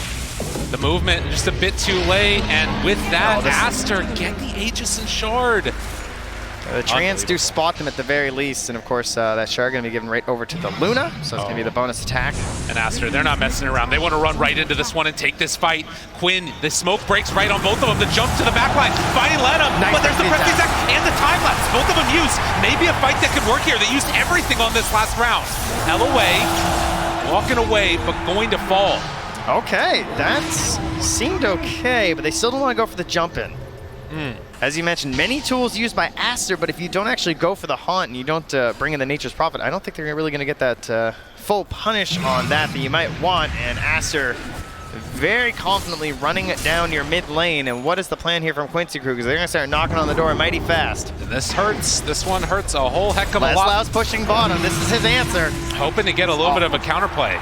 [SPEAKER 17] The movement just a bit too late, and with that, Aster get the Aegis and Shard.
[SPEAKER 18] The Treants do spot them at the very least, and of course that Shard going to be given right over to the Luna, so it's going to be the bonus attack.
[SPEAKER 17] And Aster, they're not messing around. They want to run right into this one and take this fight. Quinn, the smoke breaks right on both of them. The jump to the backline, finding Lenham, but there's the Prestige attack and the time lapse. Both of them used. Maybe a fight that could work here. They used everything on this last round. LOA walking away, but going to fall.
[SPEAKER 18] Okay, that seemed okay, but they still don't want to go for the jump in. As you mentioned, many tools used by Aster, but if you don't actually go for the haunt and you don't bring in the Nature's Prophet, I don't think they're really going to get that full punish on that you might want. And Aster very confidently running it down your mid lane. And what is the plan here from Quincy crew? Because they're going to start knocking on the door mighty fast.
[SPEAKER 17] And this hurts. This one hurts a whole heck of a lot.
[SPEAKER 18] Leslau's pushing bottom. This is his answer.
[SPEAKER 17] Hoping to get a little bit of a counterplay.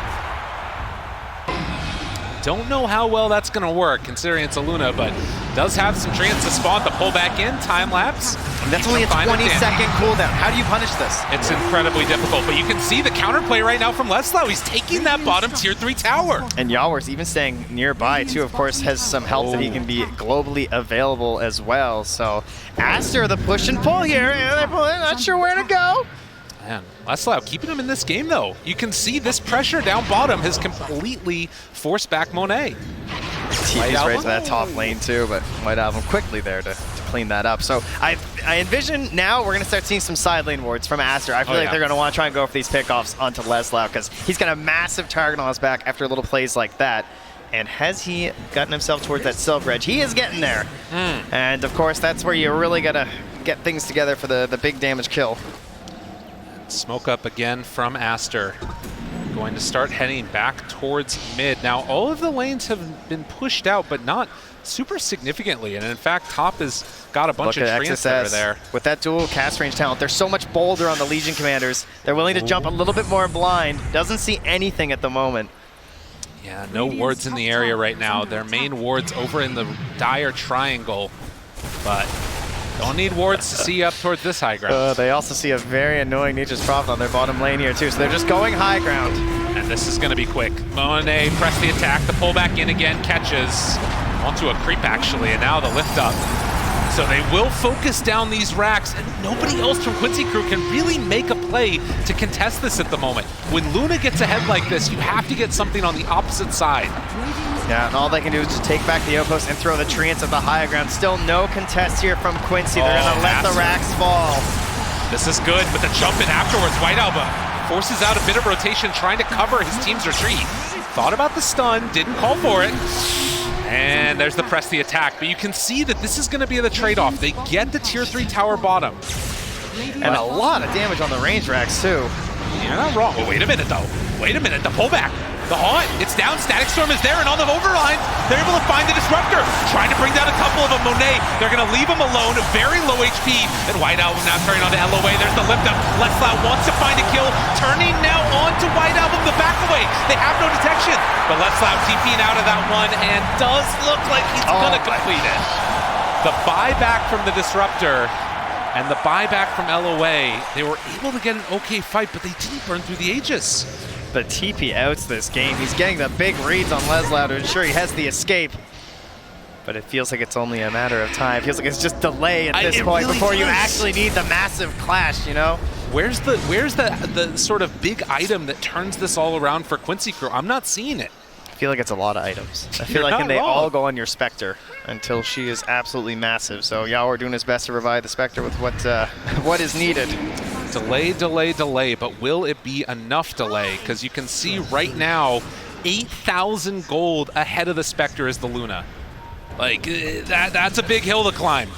[SPEAKER 17] Don't know how well that's going to work, considering it's a Luna, but does have some Treants to spawn to pull back in, time lapse.
[SPEAKER 18] And that's only a 20-second cooldown. How do you punish this?
[SPEAKER 17] It's incredibly difficult, but you can see the counterplay right now from Leslau. He's taking that bottom tier 3 tower.
[SPEAKER 18] And Yawor's even staying nearby, too, of course, has some help that he can be globally available as well. So Aster, the push and pull here, and they're not sure where to go.
[SPEAKER 17] Man, Leslau keeping him in this game, though. You can see this pressure down bottom has completely forced back Monet.
[SPEAKER 18] TP's right to that top lane, too, but White Album quickly there to clean that up. So I envision now we're going to start seeing some side lane wards from Aster. I feel like they're going to want to try and go for these pickoffs onto Leslau because he's got a massive target on his back after little plays like that. And has he gotten himself towards that Silver Edge? He is getting there. And, of course, that's where you really got to get things together for the big damage kill.
[SPEAKER 17] Smoke up again from Aster. Going to start heading back towards mid. Now, all of the lanes have been pushed out, but not super significantly. And in fact, top has got a bunch of Treants that are there.
[SPEAKER 18] With that dual cast range talent, they're so much bolder on the Legion commanders. They're willing to jump a little bit more blind. Doesn't see anything at the moment.
[SPEAKER 17] Yeah, no wards in the area right now. Their main wards over in the dire triangle, but don't need wards to see up towards this high ground.
[SPEAKER 18] They also see a very annoying Nature's Prophet on their bottom lane here too, so they're just going high ground.
[SPEAKER 17] And this is going to be quick. Monet press the attack, the pull back in again, catches onto a creep actually, and now the lift up. So they will focus down these racks, and nobody else from Quincy crew can really make a play to contest this at the moment. When Luna gets ahead like this, you have to get something on the opposite side.
[SPEAKER 18] Yeah, and all they can do is just take back the outpost and throw the Treants at the high ground. Still no contest here from Quincy. They're going to let the racks fall.
[SPEAKER 17] This is good, but the jump in afterwards, White Album forces out a bit of rotation, trying to cover his team's retreat. Thought about the stun, didn't call for it. And there's the press the attack, but you can see that this is going to be the trade-off. They get the tier 3 tower bottom.
[SPEAKER 18] And a lot of damage on the range racks too.
[SPEAKER 17] You're not wrong. Oh, wait a minute though. Wait a minute, the pullback. The haunt, it's down, Static Storm is there, and on the overline, they're able to find the Disruptor. Trying to bring down a couple of them, Monet. They're gonna leave him alone, very low HP, and White Album now turning on to LOA. There's the lift up. Leslau wants to find a kill, turning now on to White Album, the back away. They have no detection, but Leslau TPing out of that one, and does look like he's gonna complete it. The buyback from the Disruptor and the buyback from LOA, they were able to get an okay fight, but they didn't burn through the Aegis.
[SPEAKER 18] But TP outs this game. He's getting the big reads on Leslau to ensure he has the escape. But it feels like it's only a matter of time. It feels like it's just delay at this point before you actually need the massive clash, you know?
[SPEAKER 17] Where's the sort of big item that turns this all around for Quincy crew? I'm not seeing it.
[SPEAKER 18] I feel like it's a lot of items. I feel like they all go on your Spectre. until she is absolutely massive. So Yaor doing his best to revive the Spectre with what is needed.
[SPEAKER 17] Delay, delay, delay, but will it be enough delay? Because you can see right now, 8,000 gold ahead of the Spectre is the Luna. Like, that's a big hill to climb.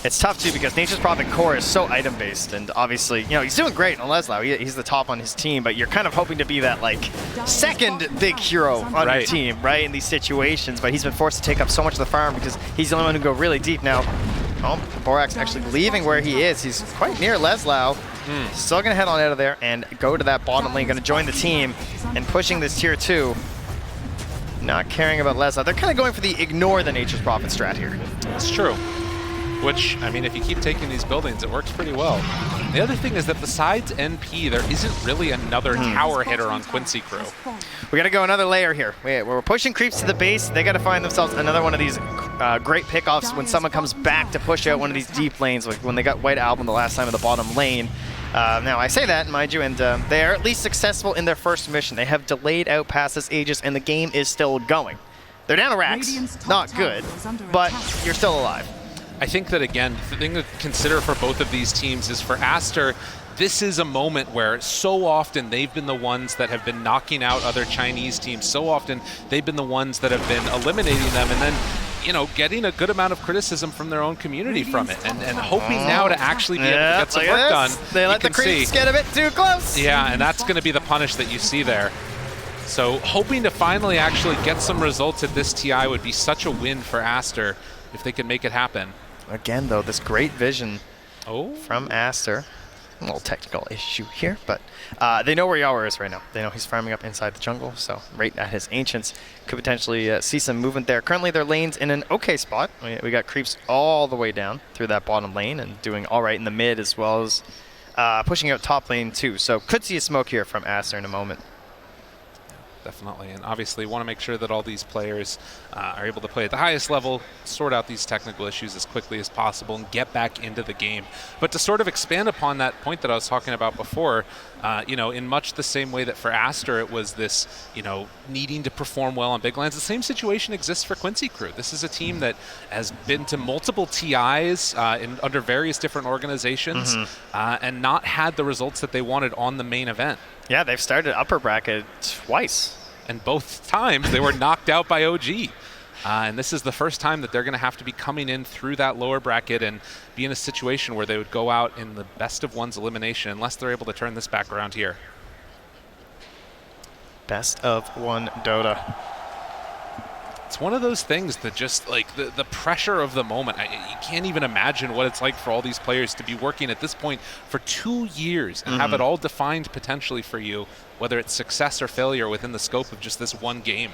[SPEAKER 18] It's tough, too, because Nature's Prophet core is so item-based, and obviously, you know, he's doing great on Leslau. He's the top on his team, but you're kind of hoping to be that, like, second big hero on your team, right, in these situations, but he's been forced to take up so much of the farm because he's the only one who can go really deep now. Oh, Borax actually leaving where he is. He's quite near Leslau. Still going to head on out of there and go to that bottom lane, going to join the team and pushing this tier 2. Not caring about Leslau. They're kind of going for the ignore the Nature's Prophet strat here.
[SPEAKER 17] That's true. Which, I mean, if you keep taking these buildings, it works pretty well. The other thing is that besides NP, there isn't really another tower hitter on Quincy crew.
[SPEAKER 18] We got to go another layer here. We're pushing creeps to the base. They got to find themselves another one of these great pickoffs when someone comes back to push out one of these deep lanes, like when they got White Album the last time in the bottom lane. Now, I say that, mind you, and they are at least successful in their first mission. They have delayed out past this Aegis, and the game is still going. They're down to racks. Not good, but you're still alive.
[SPEAKER 17] I think that, again, the thing to consider for both of these teams is for Aster, this is a moment where so often they've been the ones that have been knocking out other Chinese teams. So often they've been the ones that have been eliminating them and then, you know, getting a good amount of criticism from their own community from it and hoping now to actually be able to get some work done.
[SPEAKER 18] They let the creeps get a bit too close.
[SPEAKER 17] Yeah, and that's going to be the punish that you see there. So hoping to finally actually get some results at this TI would be such a win for Aster if they could make it happen.
[SPEAKER 18] Again, though, this great vision from Aster. A little technical issue here, but they know where Yaor is right now. They know he's farming up inside the jungle, so right at his Ancients. Could potentially see some movement there. Currently, their lane's in an okay spot. We got creeps all the way down through that bottom lane and doing all right in the mid as well as pushing out top lane too. So could see a smoke here from Aster in a moment.
[SPEAKER 17] Definitely, and obviously want to make sure that all these players are able to play at the highest level, sort out these technical issues as quickly as possible, and get back into the game. But to sort of expand upon that point that I was talking about before, you know, in much the same way that for Aster it was this, you know, needing to perform well on big lands, the same situation exists for Quincy crew. This is a team that has been to multiple TIs under various different organizations and not had the results that they wanted on the main event.
[SPEAKER 18] Yeah, they've started upper bracket twice.
[SPEAKER 17] And both times they were knocked out by OG. And this is the first time that they're going to have to be coming in through that lower bracket and be in a situation where they would go out in the best of one's elimination unless they're able to turn this back around here.
[SPEAKER 18] Best of one Dota.
[SPEAKER 17] It's one of those things that just, like, the pressure of the moment. You can't even imagine what it's like for all these players to be working at this point for 2 years and have it all defined potentially for you, whether it's success or failure within the scope of just this one game.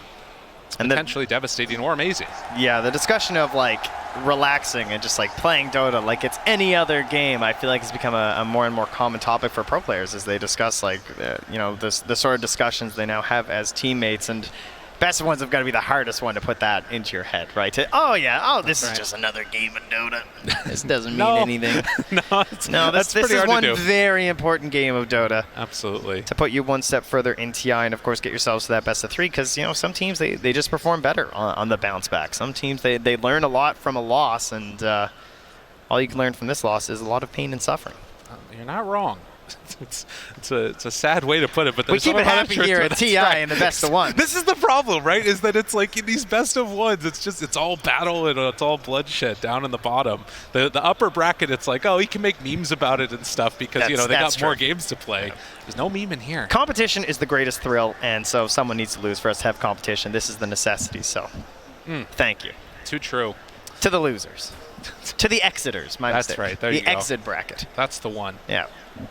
[SPEAKER 17] It's potentially devastating or amazing.
[SPEAKER 18] Yeah, the discussion of, like, relaxing and just, like, playing Dota like it's any other game, I feel like has become a more and more common topic for pro players as they discuss, like, you know, the sort of discussions they now have as teammates. And best of ones have got to be the hardest one to put that into your head, right? This is just another game of Dota. This doesn't mean anything. This is one very important game of Dota.
[SPEAKER 17] Absolutely.
[SPEAKER 18] To put you one step further in TI and, of course, get yourselves to that best of 3 because, you know, some teams, they just perform better on the bounce back. Some teams, they learn a lot from a loss, and all you can learn from this loss is a lot of pain and suffering.
[SPEAKER 17] You're not wrong. It's a sad way to put it, but
[SPEAKER 18] we keep it happy here at TI and the best of one.
[SPEAKER 17] This is the problem, right? Is that it's like in these best of ones, it's all battle and it's all bloodshed down in the bottom. The upper bracket, it's like, oh, you can make memes about it and stuff because you know they got more games to play. Yeah. There's no meme in here.
[SPEAKER 18] Competition is the greatest thrill, and so if someone needs to lose for us to have competition, this is the necessity. So, thank you.
[SPEAKER 17] Too true.
[SPEAKER 18] To the losers. To the exiters, my mistake.
[SPEAKER 17] That's right. There you go.
[SPEAKER 18] The exit bracket.
[SPEAKER 17] That's the one.
[SPEAKER 18] Yeah.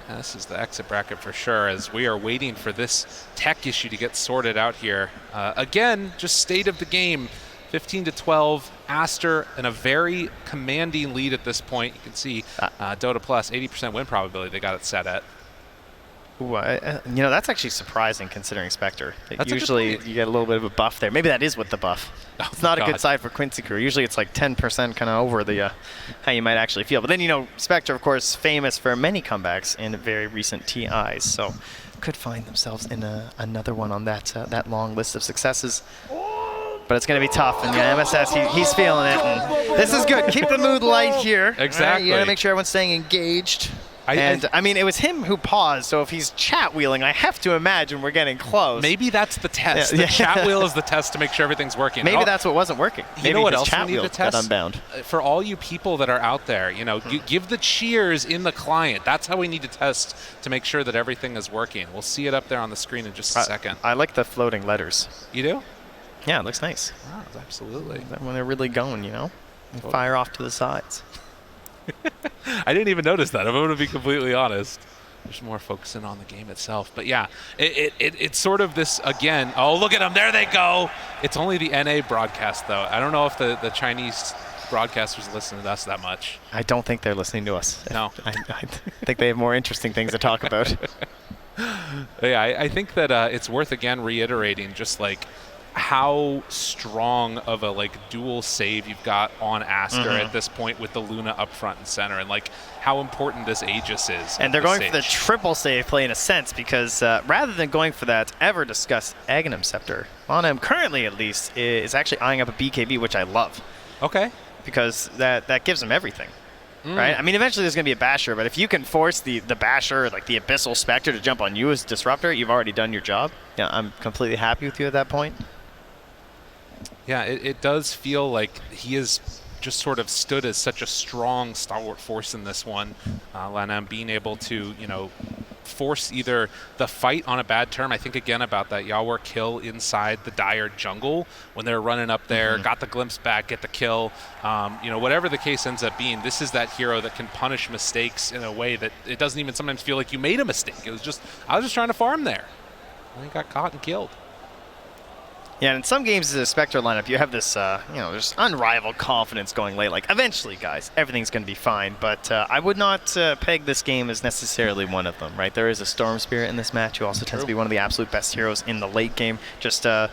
[SPEAKER 17] This is the exit bracket for sure, as we are waiting for this tech issue to get sorted out here. Again, just state of the game, 15-12, Aster in a very commanding lead at this point. You can see Dota Plus, 80% win probability they got it set at.
[SPEAKER 18] Ooh, you know, that's actually surprising considering Spectre. Usually you get a little bit of a buff there. Maybe that is with the buff. It's not a good side for Quincy crew. Usually it's like 10% kind of over the how you might actually feel. But then, you know, Spectre, of course, famous for many comebacks in very recent TIs. So could find themselves in another one on that long list of successes. But it's going to be tough, and MSS, he's feeling it. And this is good. Keep the mood light here.
[SPEAKER 17] Exactly.
[SPEAKER 18] Right? You got to make sure everyone's staying engaged. I mean, it was him who paused, so if he's chat wheeling, I have to imagine we're getting close.
[SPEAKER 17] Maybe that's the test.
[SPEAKER 18] Yeah.
[SPEAKER 17] The chat wheel is the test to make sure everything's working.
[SPEAKER 18] Maybe that's what wasn't working. Maybe
[SPEAKER 17] You know what
[SPEAKER 18] his
[SPEAKER 17] else
[SPEAKER 18] chat
[SPEAKER 17] we need
[SPEAKER 18] wheel
[SPEAKER 17] to test?
[SPEAKER 18] got unbound.
[SPEAKER 17] For all you people that are out there, you know, give the cheers in the client. That's how we need to test to make sure that everything is working. We'll see it up there on the screen in just a second.
[SPEAKER 18] I like the floating letters.
[SPEAKER 17] You do?
[SPEAKER 18] Yeah, it looks nice.
[SPEAKER 17] Wow, absolutely.
[SPEAKER 18] When they're really going, you know? They fire off to the sides.
[SPEAKER 17] I didn't even notice that. I'm going to be completely honest. There's more focusing on the game itself. But yeah, it's sort of this, again, oh, look at them. There they go. It's only the NA broadcast, though. I don't know if the Chinese broadcasters listen to us that much.
[SPEAKER 18] I don't think they're listening to us.
[SPEAKER 17] No.
[SPEAKER 18] I think they have more interesting things to talk about.
[SPEAKER 17] Yeah, I think that it's worth, again, reiterating just like how strong of a dual save you've got on Aster at this point with the Luna up front and center, and how important this Aegis is.
[SPEAKER 18] And they're going for the triple save play in a sense, because rather than going for that ever discussed Aghanim Scepter, Monem currently at least is actually eyeing up a BKB, which I love.
[SPEAKER 17] Okay.
[SPEAKER 18] Because that gives him everything. Right? I mean, eventually there's going to be a Basher, but if you can force the Basher, or the Abyssal Spectre, to jump on you as Disruptor, you've already done your job. Yeah, I'm completely happy with you at that point.
[SPEAKER 17] Yeah, it does feel like he has just sort of stood as such a strong stalwart force in this one. Lanam being able to, force either the fight on a bad term. I think, again, about that Yawar kill inside the Dire jungle when they're running up there, got the glimpse back, get the kill. Whatever the case ends up being, this is that hero that can punish mistakes in a way that it doesn't even sometimes feel like you made a mistake. It was just, I was just trying to farm there. And he got caught and killed.
[SPEAKER 18] Yeah, in some games as a Spectre lineup, you have this, just unrivaled confidence going late. Eventually, guys, everything's going to be fine. But I would not peg this game as necessarily one of them, right? There is a Storm Spirit in this match who also tends to be one of the absolute best heroes in the late game. Just so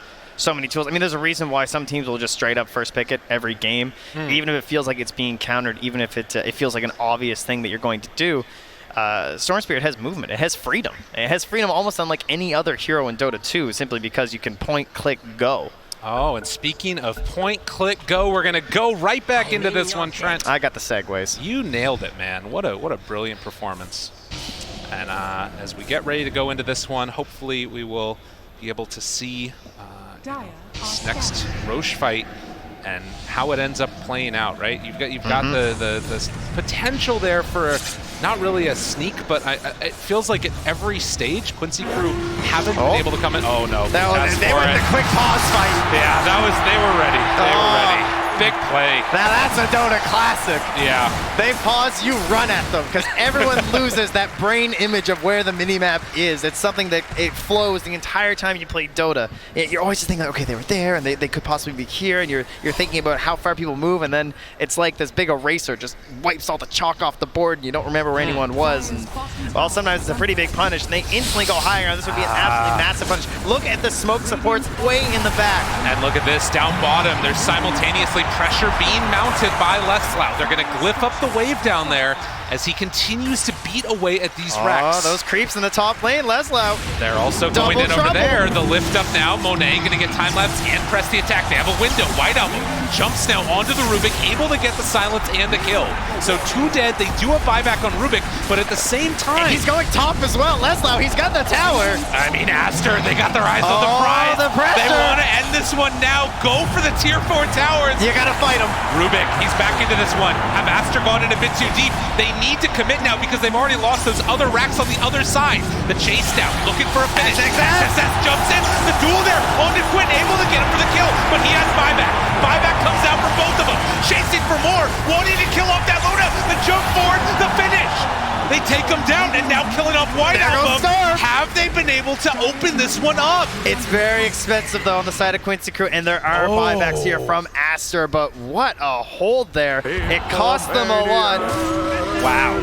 [SPEAKER 18] many tools. I mean, there's a reason why some teams will just straight up first pick it every game, even if it feels like it's being countered, even if it feels like an obvious thing that you're going to do. Storm Spirit has movement. It has freedom. It has freedom almost unlike any other hero in Dota 2, simply because you can point, click, go.
[SPEAKER 17] Oh, and speaking of point, click, go, we're going to go right back into this one, Trent.
[SPEAKER 18] I got the segues.
[SPEAKER 17] You nailed it, man. What a brilliant performance. And as we get ready to go into this one, hopefully we will be able to see this next Roche fight and how it ends up playing out, right? You've got the potential there for not really a sneak, but it feels like at every stage, Quincy crew haven't been able to come in. Oh no,
[SPEAKER 18] they went the quick pause fight.
[SPEAKER 17] Yeah, they were ready. They were ready. Big play.
[SPEAKER 18] Now that's a Dota classic.
[SPEAKER 17] Yeah.
[SPEAKER 18] They pause, you run at them, because everyone loses that brain image of where the minimap is. It's something that it flows the entire time you play Dota. You're always just thinking, okay, they were there, and they could possibly be here, and you're thinking about how far people move, and then it's like this big eraser just wipes all the chalk off the board, and you don't remember where anyone was. And, well, sometimes it's a pretty big punish, and they instantly go higher. This would be an absolutely massive punish. Look at the smoke supports way in the back.
[SPEAKER 17] And look at this, down bottom, there's simultaneously pressure being mounted by Leslau. They're going to glyph up the wave down there as he continues to beat away at these wrecks.
[SPEAKER 18] Oh, those creeps in the top lane, Leslau.
[SPEAKER 17] They're also going in over there. The lift up now. Monet going to get time lapse and press the attack. They have a window. White Album jumps now onto the Rubik, able to get the silence and the kill. So 2 dead. They do a buyback on Rubik, but at the same time,
[SPEAKER 18] and he's going top as well. Leslau, he's got the tower.
[SPEAKER 17] I mean, Aster, they got their eyes on the prize.
[SPEAKER 18] The pressure.
[SPEAKER 17] They want to end this one now. Go for the tier 4 towers.
[SPEAKER 18] You got to fight him.
[SPEAKER 17] Rubik, he's back into this one. Have Aster gone in a bit too deep? They need to commit now because they've already lost those other racks on the other side. The chase down, looking for a finish. SSS jumps in. The duel there. Onto Quinn, able to get him for the kill, but he has buyback. Buyback comes out for both of them. Chasing for more, wanting to kill off that Luna. The jump forward, the finish. They take him down, and now killing off White Album. Have they been able to open this one up?
[SPEAKER 18] It's very expensive, though, on the side of Quincy crew, and there are buybacks here from Aster, but what a hold there. It cost them a lot.
[SPEAKER 17] Wow.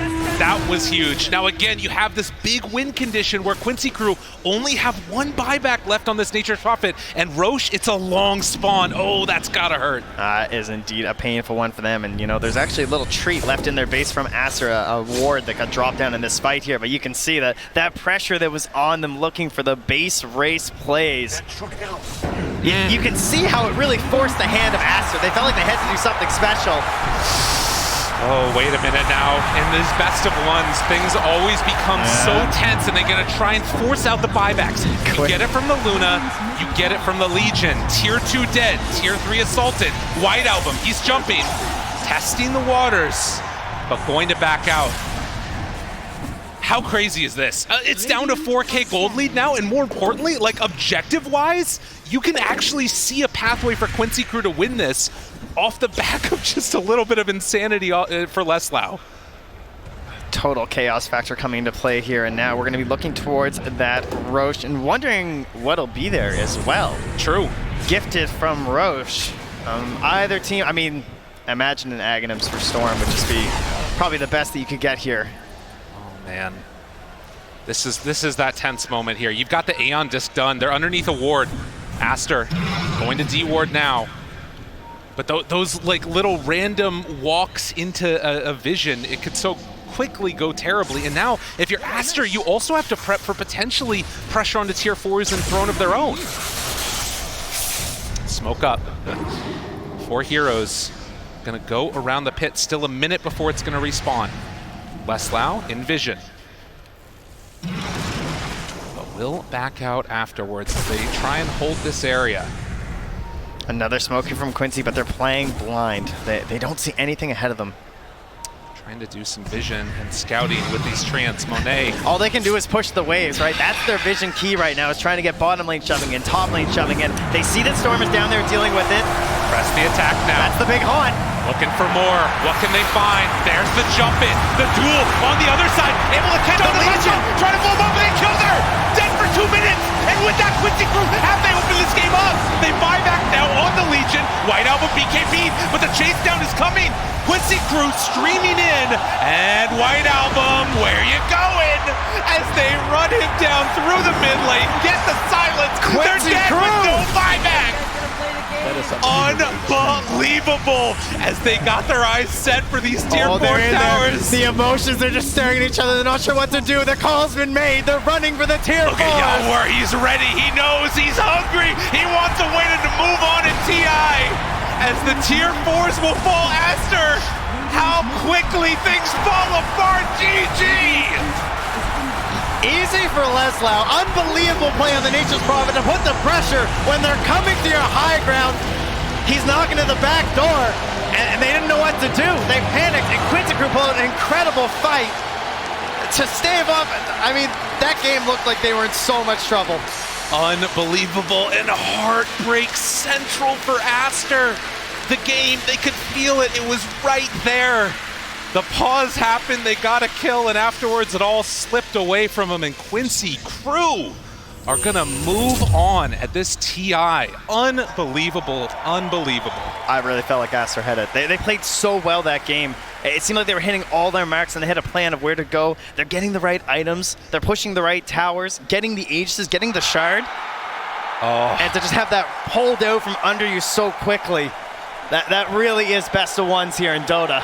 [SPEAKER 17] That was huge. Now again, you have this big win condition where Quincy crew only have one buyback left on this Nature's Prophet, and Roche, it's a long spawn. Oh, that's gotta hurt.
[SPEAKER 18] Is indeed a painful one for them, and you know, there's actually a little treat left in their base from Aster, a ward that got dropped down in this fight here, but you can see that pressure that was on them looking for the base race plays. You can see how it really forced the hand of Aster. They felt like they had to do something special.
[SPEAKER 17] Oh, wait a minute now. In these best of ones, things always become so tense, and they're going to try and force out the buybacks. You get it from the Luna, you get it from the Legion. Tier 2 dead, Tier 3 assaulted. White Album, he's jumping, testing the waters, but going to back out. How crazy is this? It's down to 4K gold lead now, and more importantly, like objective-wise, you can actually see a pathway for Quincy crew to win this off the back of just a little bit of insanity for Leslau.
[SPEAKER 18] Total chaos factor coming into play here, and now we're going to be looking towards that Roche and wondering what'll be there as well.
[SPEAKER 17] True.
[SPEAKER 18] Gifted from Roche. Either team, I mean, imagine an Aghanims for Storm would just be probably the best that you could get here.
[SPEAKER 17] Oh man. This is that tense moment here. You've got the Aeon Disc done. They're underneath a ward. Aster going to D-ward now. But those like little random walks into a vision, it could so quickly go terribly. And now, if you're Aster, you also have to prep for potentially pressure onto Tier 4s and Throne of their own. Smoke up. 4 heroes gonna go around the pit. Still a minute before it's gonna respawn. Leslau in vision. But will back out afterwards as they try and hold this area.
[SPEAKER 18] Another smoking from Quincy, but they're playing blind. They don't see anything ahead of them.
[SPEAKER 17] Trying to do some vision and scouting with these Trance. Monet.
[SPEAKER 18] All they can do is push the waves, right? That's their vision key right now, is trying to get bottom lane shoving in, top lane shoving in. They see that Storm is down there dealing with it.
[SPEAKER 17] Press the attack now.
[SPEAKER 18] That's the big haunt.
[SPEAKER 17] Looking for more. What can they find? There's the jump in. The duel on the other side. Able to catch the Legion. Trying to blow up, and they killed her. Dead for 2 minutes. And with that, Quincy crew, have they opened this game up? They buy back now on the Legion. White Album BKB, but the chase down is coming. Quincy crew streaming in. And White Album, where you going? As they run him down through the mid lane. Get the silence.
[SPEAKER 18] Quincy
[SPEAKER 17] They're dead
[SPEAKER 18] crew.
[SPEAKER 17] with no buyback. Unbelievable as they got their eyes set for these Tier 4 towers.
[SPEAKER 18] The emotions, they're just staring at each other. They're not sure what to do. The call's been made. They're running for the Tier 4.
[SPEAKER 17] Look at Yawar, he's ready. He knows he's hungry. He wants to win and to move on in TI. As the Tier 4s will fall Aster. How quickly things fall apart. GG.
[SPEAKER 18] Easy for Leslau. Unbelievable play on the Nature's Prophet to put the pressure when they're coming to your high ground. He's knocking to the back door, and they didn't know what to do. They panicked, and Quincy crew pulled an incredible fight to stave off. I mean, that game looked like they were in so much trouble.
[SPEAKER 17] Unbelievable and heartbreak central for Aster. The game, they could feel it. It was right there. The pause happened, they got a kill, and afterwards it all slipped away from them, and Quincy crew are gonna move on at this TI. Unbelievable, unbelievable.
[SPEAKER 18] I really felt like Aster had it. They played so well that game. It seemed like they were hitting all their marks, and they had a plan of where to go. They're getting the right items, they're pushing the right towers, getting the Aegis, getting the Shard.
[SPEAKER 17] Oh.
[SPEAKER 18] And to just have that pulled out from under you so quickly, that really is best of ones here in Dota.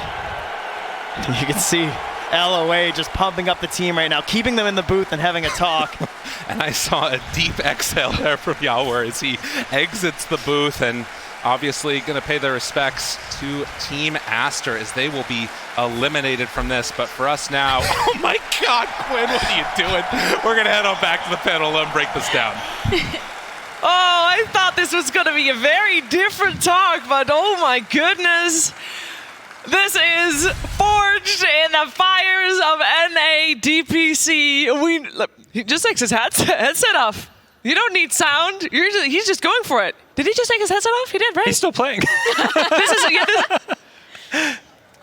[SPEAKER 18] You can see LOA just pumping up the team right now, keeping them in the booth and having a talk.
[SPEAKER 17] And I saw a deep exhale there from Yawar as he exits the booth, and obviously going to pay their respects to Team Aster as they will be eliminated from this. But for us now, oh my God, Quinn, what are you doing? We're going to head on back to the panel and break this down.
[SPEAKER 1] Oh, I thought this was going to be a very different talk, but oh my goodness. This is forged in the fires of NA DPC. He just takes his headset off. You don't need sound. He's just going for it. Did he just take his headset off? He did, right?
[SPEAKER 6] He's still playing.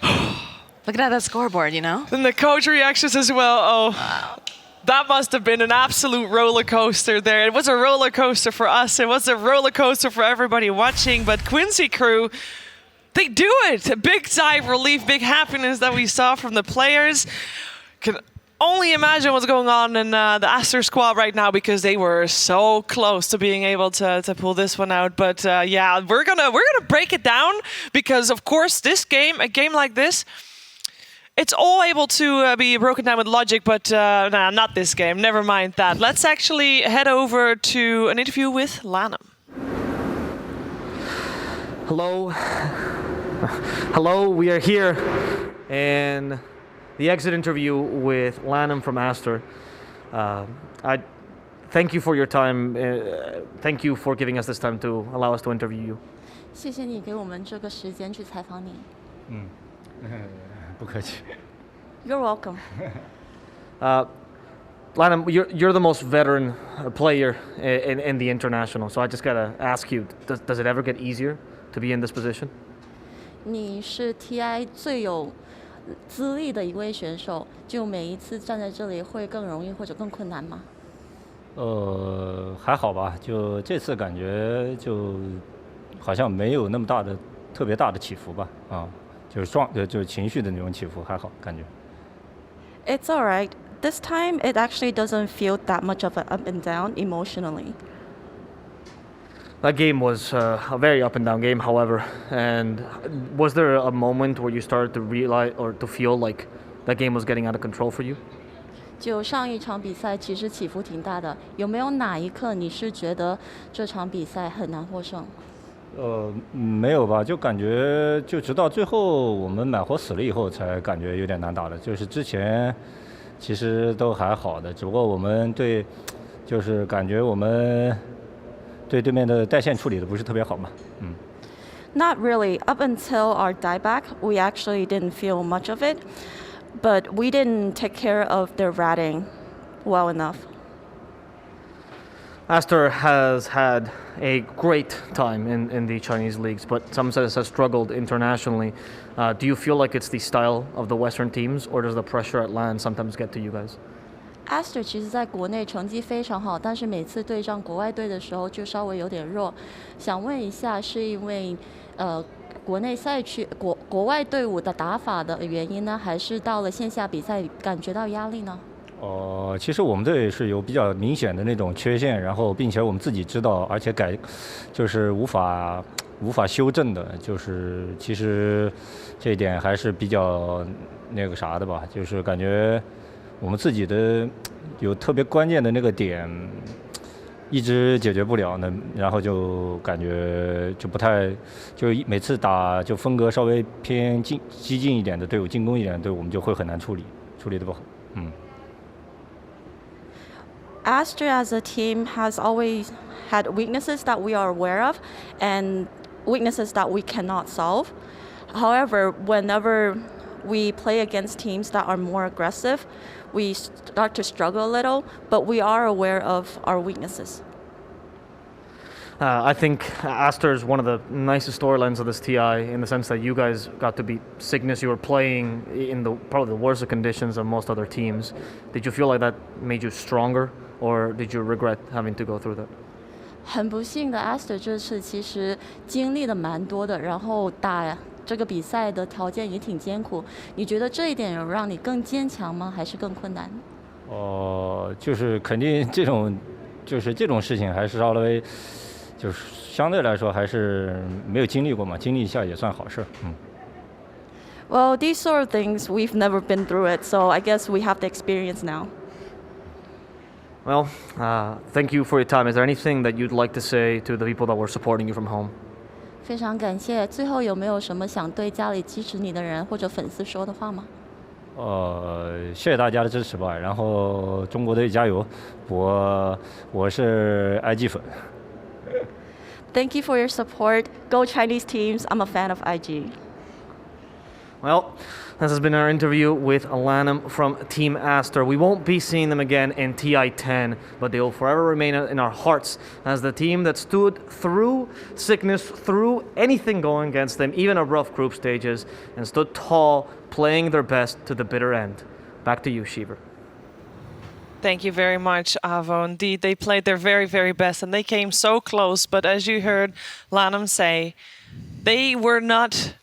[SPEAKER 8] Look at that scoreboard, you know?
[SPEAKER 1] And the coach reactions as well. Oh, wow. That must have been an absolute roller coaster there. It was a roller coaster for us. It was a roller coaster for everybody watching. But Quincy crew, they do it. A big sigh of relief, big happiness that we saw from the players. can only imagine what's going on in the Aster squad right now, because they were so close to being able to pull this one out. But yeah, we're gonna break it down, because of course a game like this, it's all able to be broken down with logic, but nah, not this game. Never mind that. Let's actually head over to an interview with Lanham.
[SPEAKER 20] Hello. Hello, we are here in the exit interview with Lanham from Aster. I thank you for your time. Thank you for giving us this time to allow us to interview you.
[SPEAKER 21] 谢谢你给我们这个时间去采访你。
[SPEAKER 20] 不客气.
[SPEAKER 21] You're welcome.
[SPEAKER 20] Lanham, you're the most veteran player in the international, so I just gotta ask you, does it ever get easier to be in this position?
[SPEAKER 21] 你是 TI 最有资历的一位选手，就每一次站在这里会更容易或者更困难吗？
[SPEAKER 22] 还好吧，就这次感觉就好像没有那么特别大的起伏吧，就是情绪的那种起伏还好感觉。
[SPEAKER 21] It's alright. This time it actually doesn't feel that much of an up and down emotionally.
[SPEAKER 20] That game was a very up and down game, however. And was there a moment where you started to realize or to feel like that game was getting out of control for you?
[SPEAKER 21] 就上一场比赛其实起伏挺大的，有没有哪一刻你是觉得这场比赛很难获胜？
[SPEAKER 22] 没有吧，就感觉就直到最后我们买活死了以后才感觉有点难打的，就是之前其实都还好的，只不过我们就是感觉我们对对面的带线处理的不是特别好嘛。
[SPEAKER 21] Not really. Up until our dieback, we actually didn't feel much of it, but we didn't take care of their ratting well enough.
[SPEAKER 20] Aster has had a great time in the Chinese leagues, but some says has struggled internationally. Do you feel like it's the style of the Western teams, or does the pressure at LAN sometimes get to you guys?
[SPEAKER 21] Aster 其实在国内成绩非常好，但是每次对上国外队的时候就稍微有点弱。想问一下，是因为国内赛区国外队伍的打法的原因呢，还是到了线下比赛感觉到压力呢？
[SPEAKER 22] 其实我们队是有比较明显的那种缺陷，然后并且我们自己知道，而且就是无法修正的，就是其实这一点还是比较那个啥的吧，就是感觉我们自己的有特别关键的那个点一直解决不了呢，然后就感觉就不太，就每次打就风格稍微偏激进一点的队伍，进攻一点的队伍，我们就会很难处理得不好。
[SPEAKER 21] Aster as a team has always had weaknesses that we are aware of and weaknesses that we cannot solve. However, whenever we play against teams that are more aggressive, we start to struggle a little, but we are aware of our weaknesses.
[SPEAKER 20] I think Aster is one of the nicest storylines of this TI in the sense that you guys got to beat Cygnus. You were playing in probably the worst of conditions of most other teams. Did you feel like that made you stronger, or did you regret having to go through that?
[SPEAKER 21] 很不幸的 Aster 这次其实经历的蛮多的，然后打这个比赛的条件也挺艰苦。你觉得这一点有让你更坚强吗？还是更困难？
[SPEAKER 22] 就是肯定这种事情还是稍微就是相对来说还是没有经历过嘛，经历一下也算好事。
[SPEAKER 21] Well, these sort of things we've never been through it, so I guess we have the experience now.
[SPEAKER 20] Well, thank you for your time. Is there anything that you'd like to say to the people that were supporting you from home?
[SPEAKER 21] 非常感谢。最后有没有什么想对家里支持你的人或者粉丝说的话吗？
[SPEAKER 22] 谢谢大家的支持吧。然后中国队加油！我是 IG 粉。
[SPEAKER 21] Thank you for your support. Go Chinese teams. I'm a fan of IG.
[SPEAKER 20] Well, this has been our interview with Lanham from Team Aster. We won't be seeing them again in TI-10, but they will forever remain in our hearts as the team that stood through sickness, through anything going against them, even at rough group stages, and stood tall, playing their best to the bitter end. Back to you, Shiver.
[SPEAKER 1] Thank you very much, Avo. Indeed, they played their very, very best, and they came so close. But as you heard Lanham say, they were not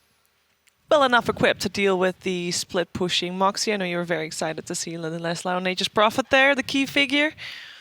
[SPEAKER 1] well enough equipped to deal with the split pushing. Moxie, I know you were very excited to see Leslie Nature's Prophet there, the key figure.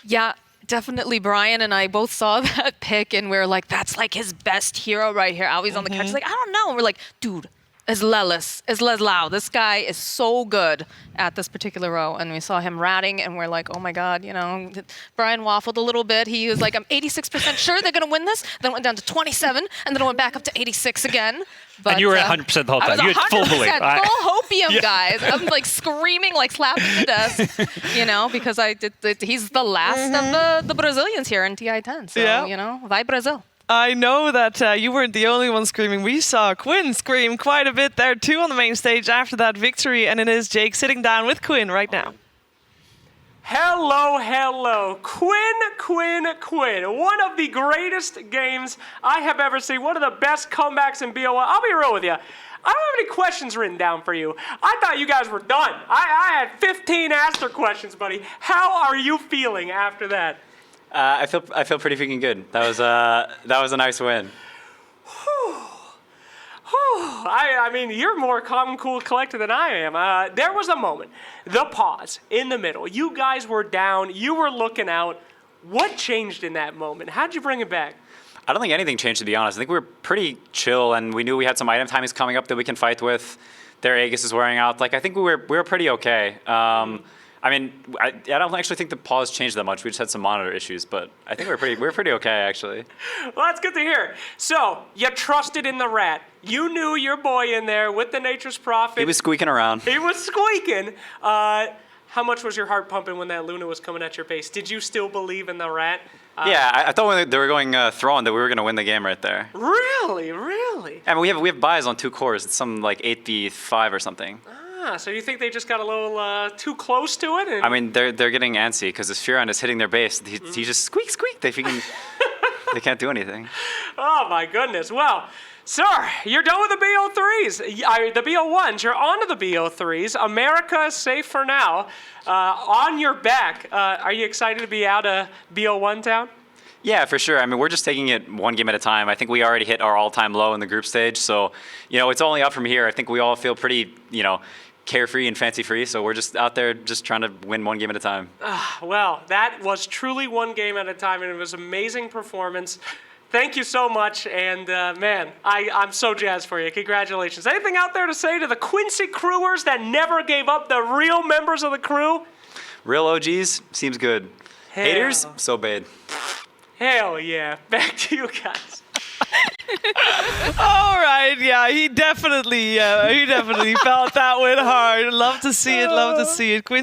[SPEAKER 8] Yeah, definitely. Brian and I both saw that pick, and we were like, that's like his best hero right here. Always on the couch. He's like, I don't know. And we're like, dude, is Leslau. This guy is so good at this particular row. And we saw him ratting, and we're like, oh my God, you know, Brian waffled a little bit. He was like, I'm 86% sure they're going to win this. Then went down to 27, and then it went back up to 86 again. But,
[SPEAKER 6] and you were 100% the whole time.
[SPEAKER 8] I was
[SPEAKER 6] You had full belief.
[SPEAKER 8] Full hopium, guys. I'm like screaming, like slapping the desk, you know, because he's the last of the Brazilians here in TI10. So, you know, vai Brazil.
[SPEAKER 1] I know that you weren't the only one screaming. We saw Quinn scream quite a bit there too on the main stage after that victory, and it is Jake sitting down with Quinn right now.
[SPEAKER 15] Hello. Quinn. One of the greatest games I have ever seen. One of the best comebacks in BO1. I'll be real with you. I don't have any questions written down for you. I thought you guys were done. I had 15 Aster questions, buddy. How are you feeling after that?
[SPEAKER 3] I feel pretty freaking good. That was a nice win.
[SPEAKER 15] I mean, you're more calm, cool, collected than I am. There was a moment, the pause in the middle. You guys were down. You were looking out. What changed in that moment? How'd you bring it back?
[SPEAKER 3] I don't think anything changed, to be honest. I think we were pretty chill, and we knew we had some item timings coming up that we can fight with. Their Aegis is wearing out. Like, I think we were pretty okay. I mean, I don't actually think the pause changed that much. We just had some monitor issues, but I think we're pretty okay, actually.
[SPEAKER 15] Well, that's good to hear. So, you trusted in the rat. You knew your boy in there with the Nature's Prophet.
[SPEAKER 3] He was squeaking around.
[SPEAKER 15] He was squeaking. How much was your heart pumping when that Luna was coming at your face? Did you still believe in the rat?
[SPEAKER 3] Yeah, I thought when they were going Thrawn that we were going to win the game right there.
[SPEAKER 15] Really?
[SPEAKER 3] I mean, we have buys on 2 cores. It's some like 8v5 or something.
[SPEAKER 15] So you think they just got a little too close to it? And
[SPEAKER 3] I mean, they're getting antsy because this Furon is hitting their base. He just squeak. They can't do anything.
[SPEAKER 15] Oh my goodness. Well, sir, you're done with the BO3s. The BO1s. You're on to the BO3s. America is safe for now. On your back. Are you excited to be out of BO1 town?
[SPEAKER 3] Yeah, for sure. I mean, we're just taking it one game at a time. I think we already hit our all-time low in the group stage. So, you know, it's only up from here. I think we all feel pretty, you know, carefree and fancy-free. So we're just out there just trying to win one game at a time.
[SPEAKER 15] Well, that was truly one game at a time, and it was an amazing performance. Thank you so much, and man, I'm so jazzed for you. Congratulations. Anything out there to say to the Quincy crewers that never gave up, the real members of the crew?
[SPEAKER 3] Real OGs, seems good. Haters, so bad.
[SPEAKER 15] Hell yeah. Back to you guys.
[SPEAKER 1] All right, yeah, he definitely felt that one hard. Love to see it. Quincy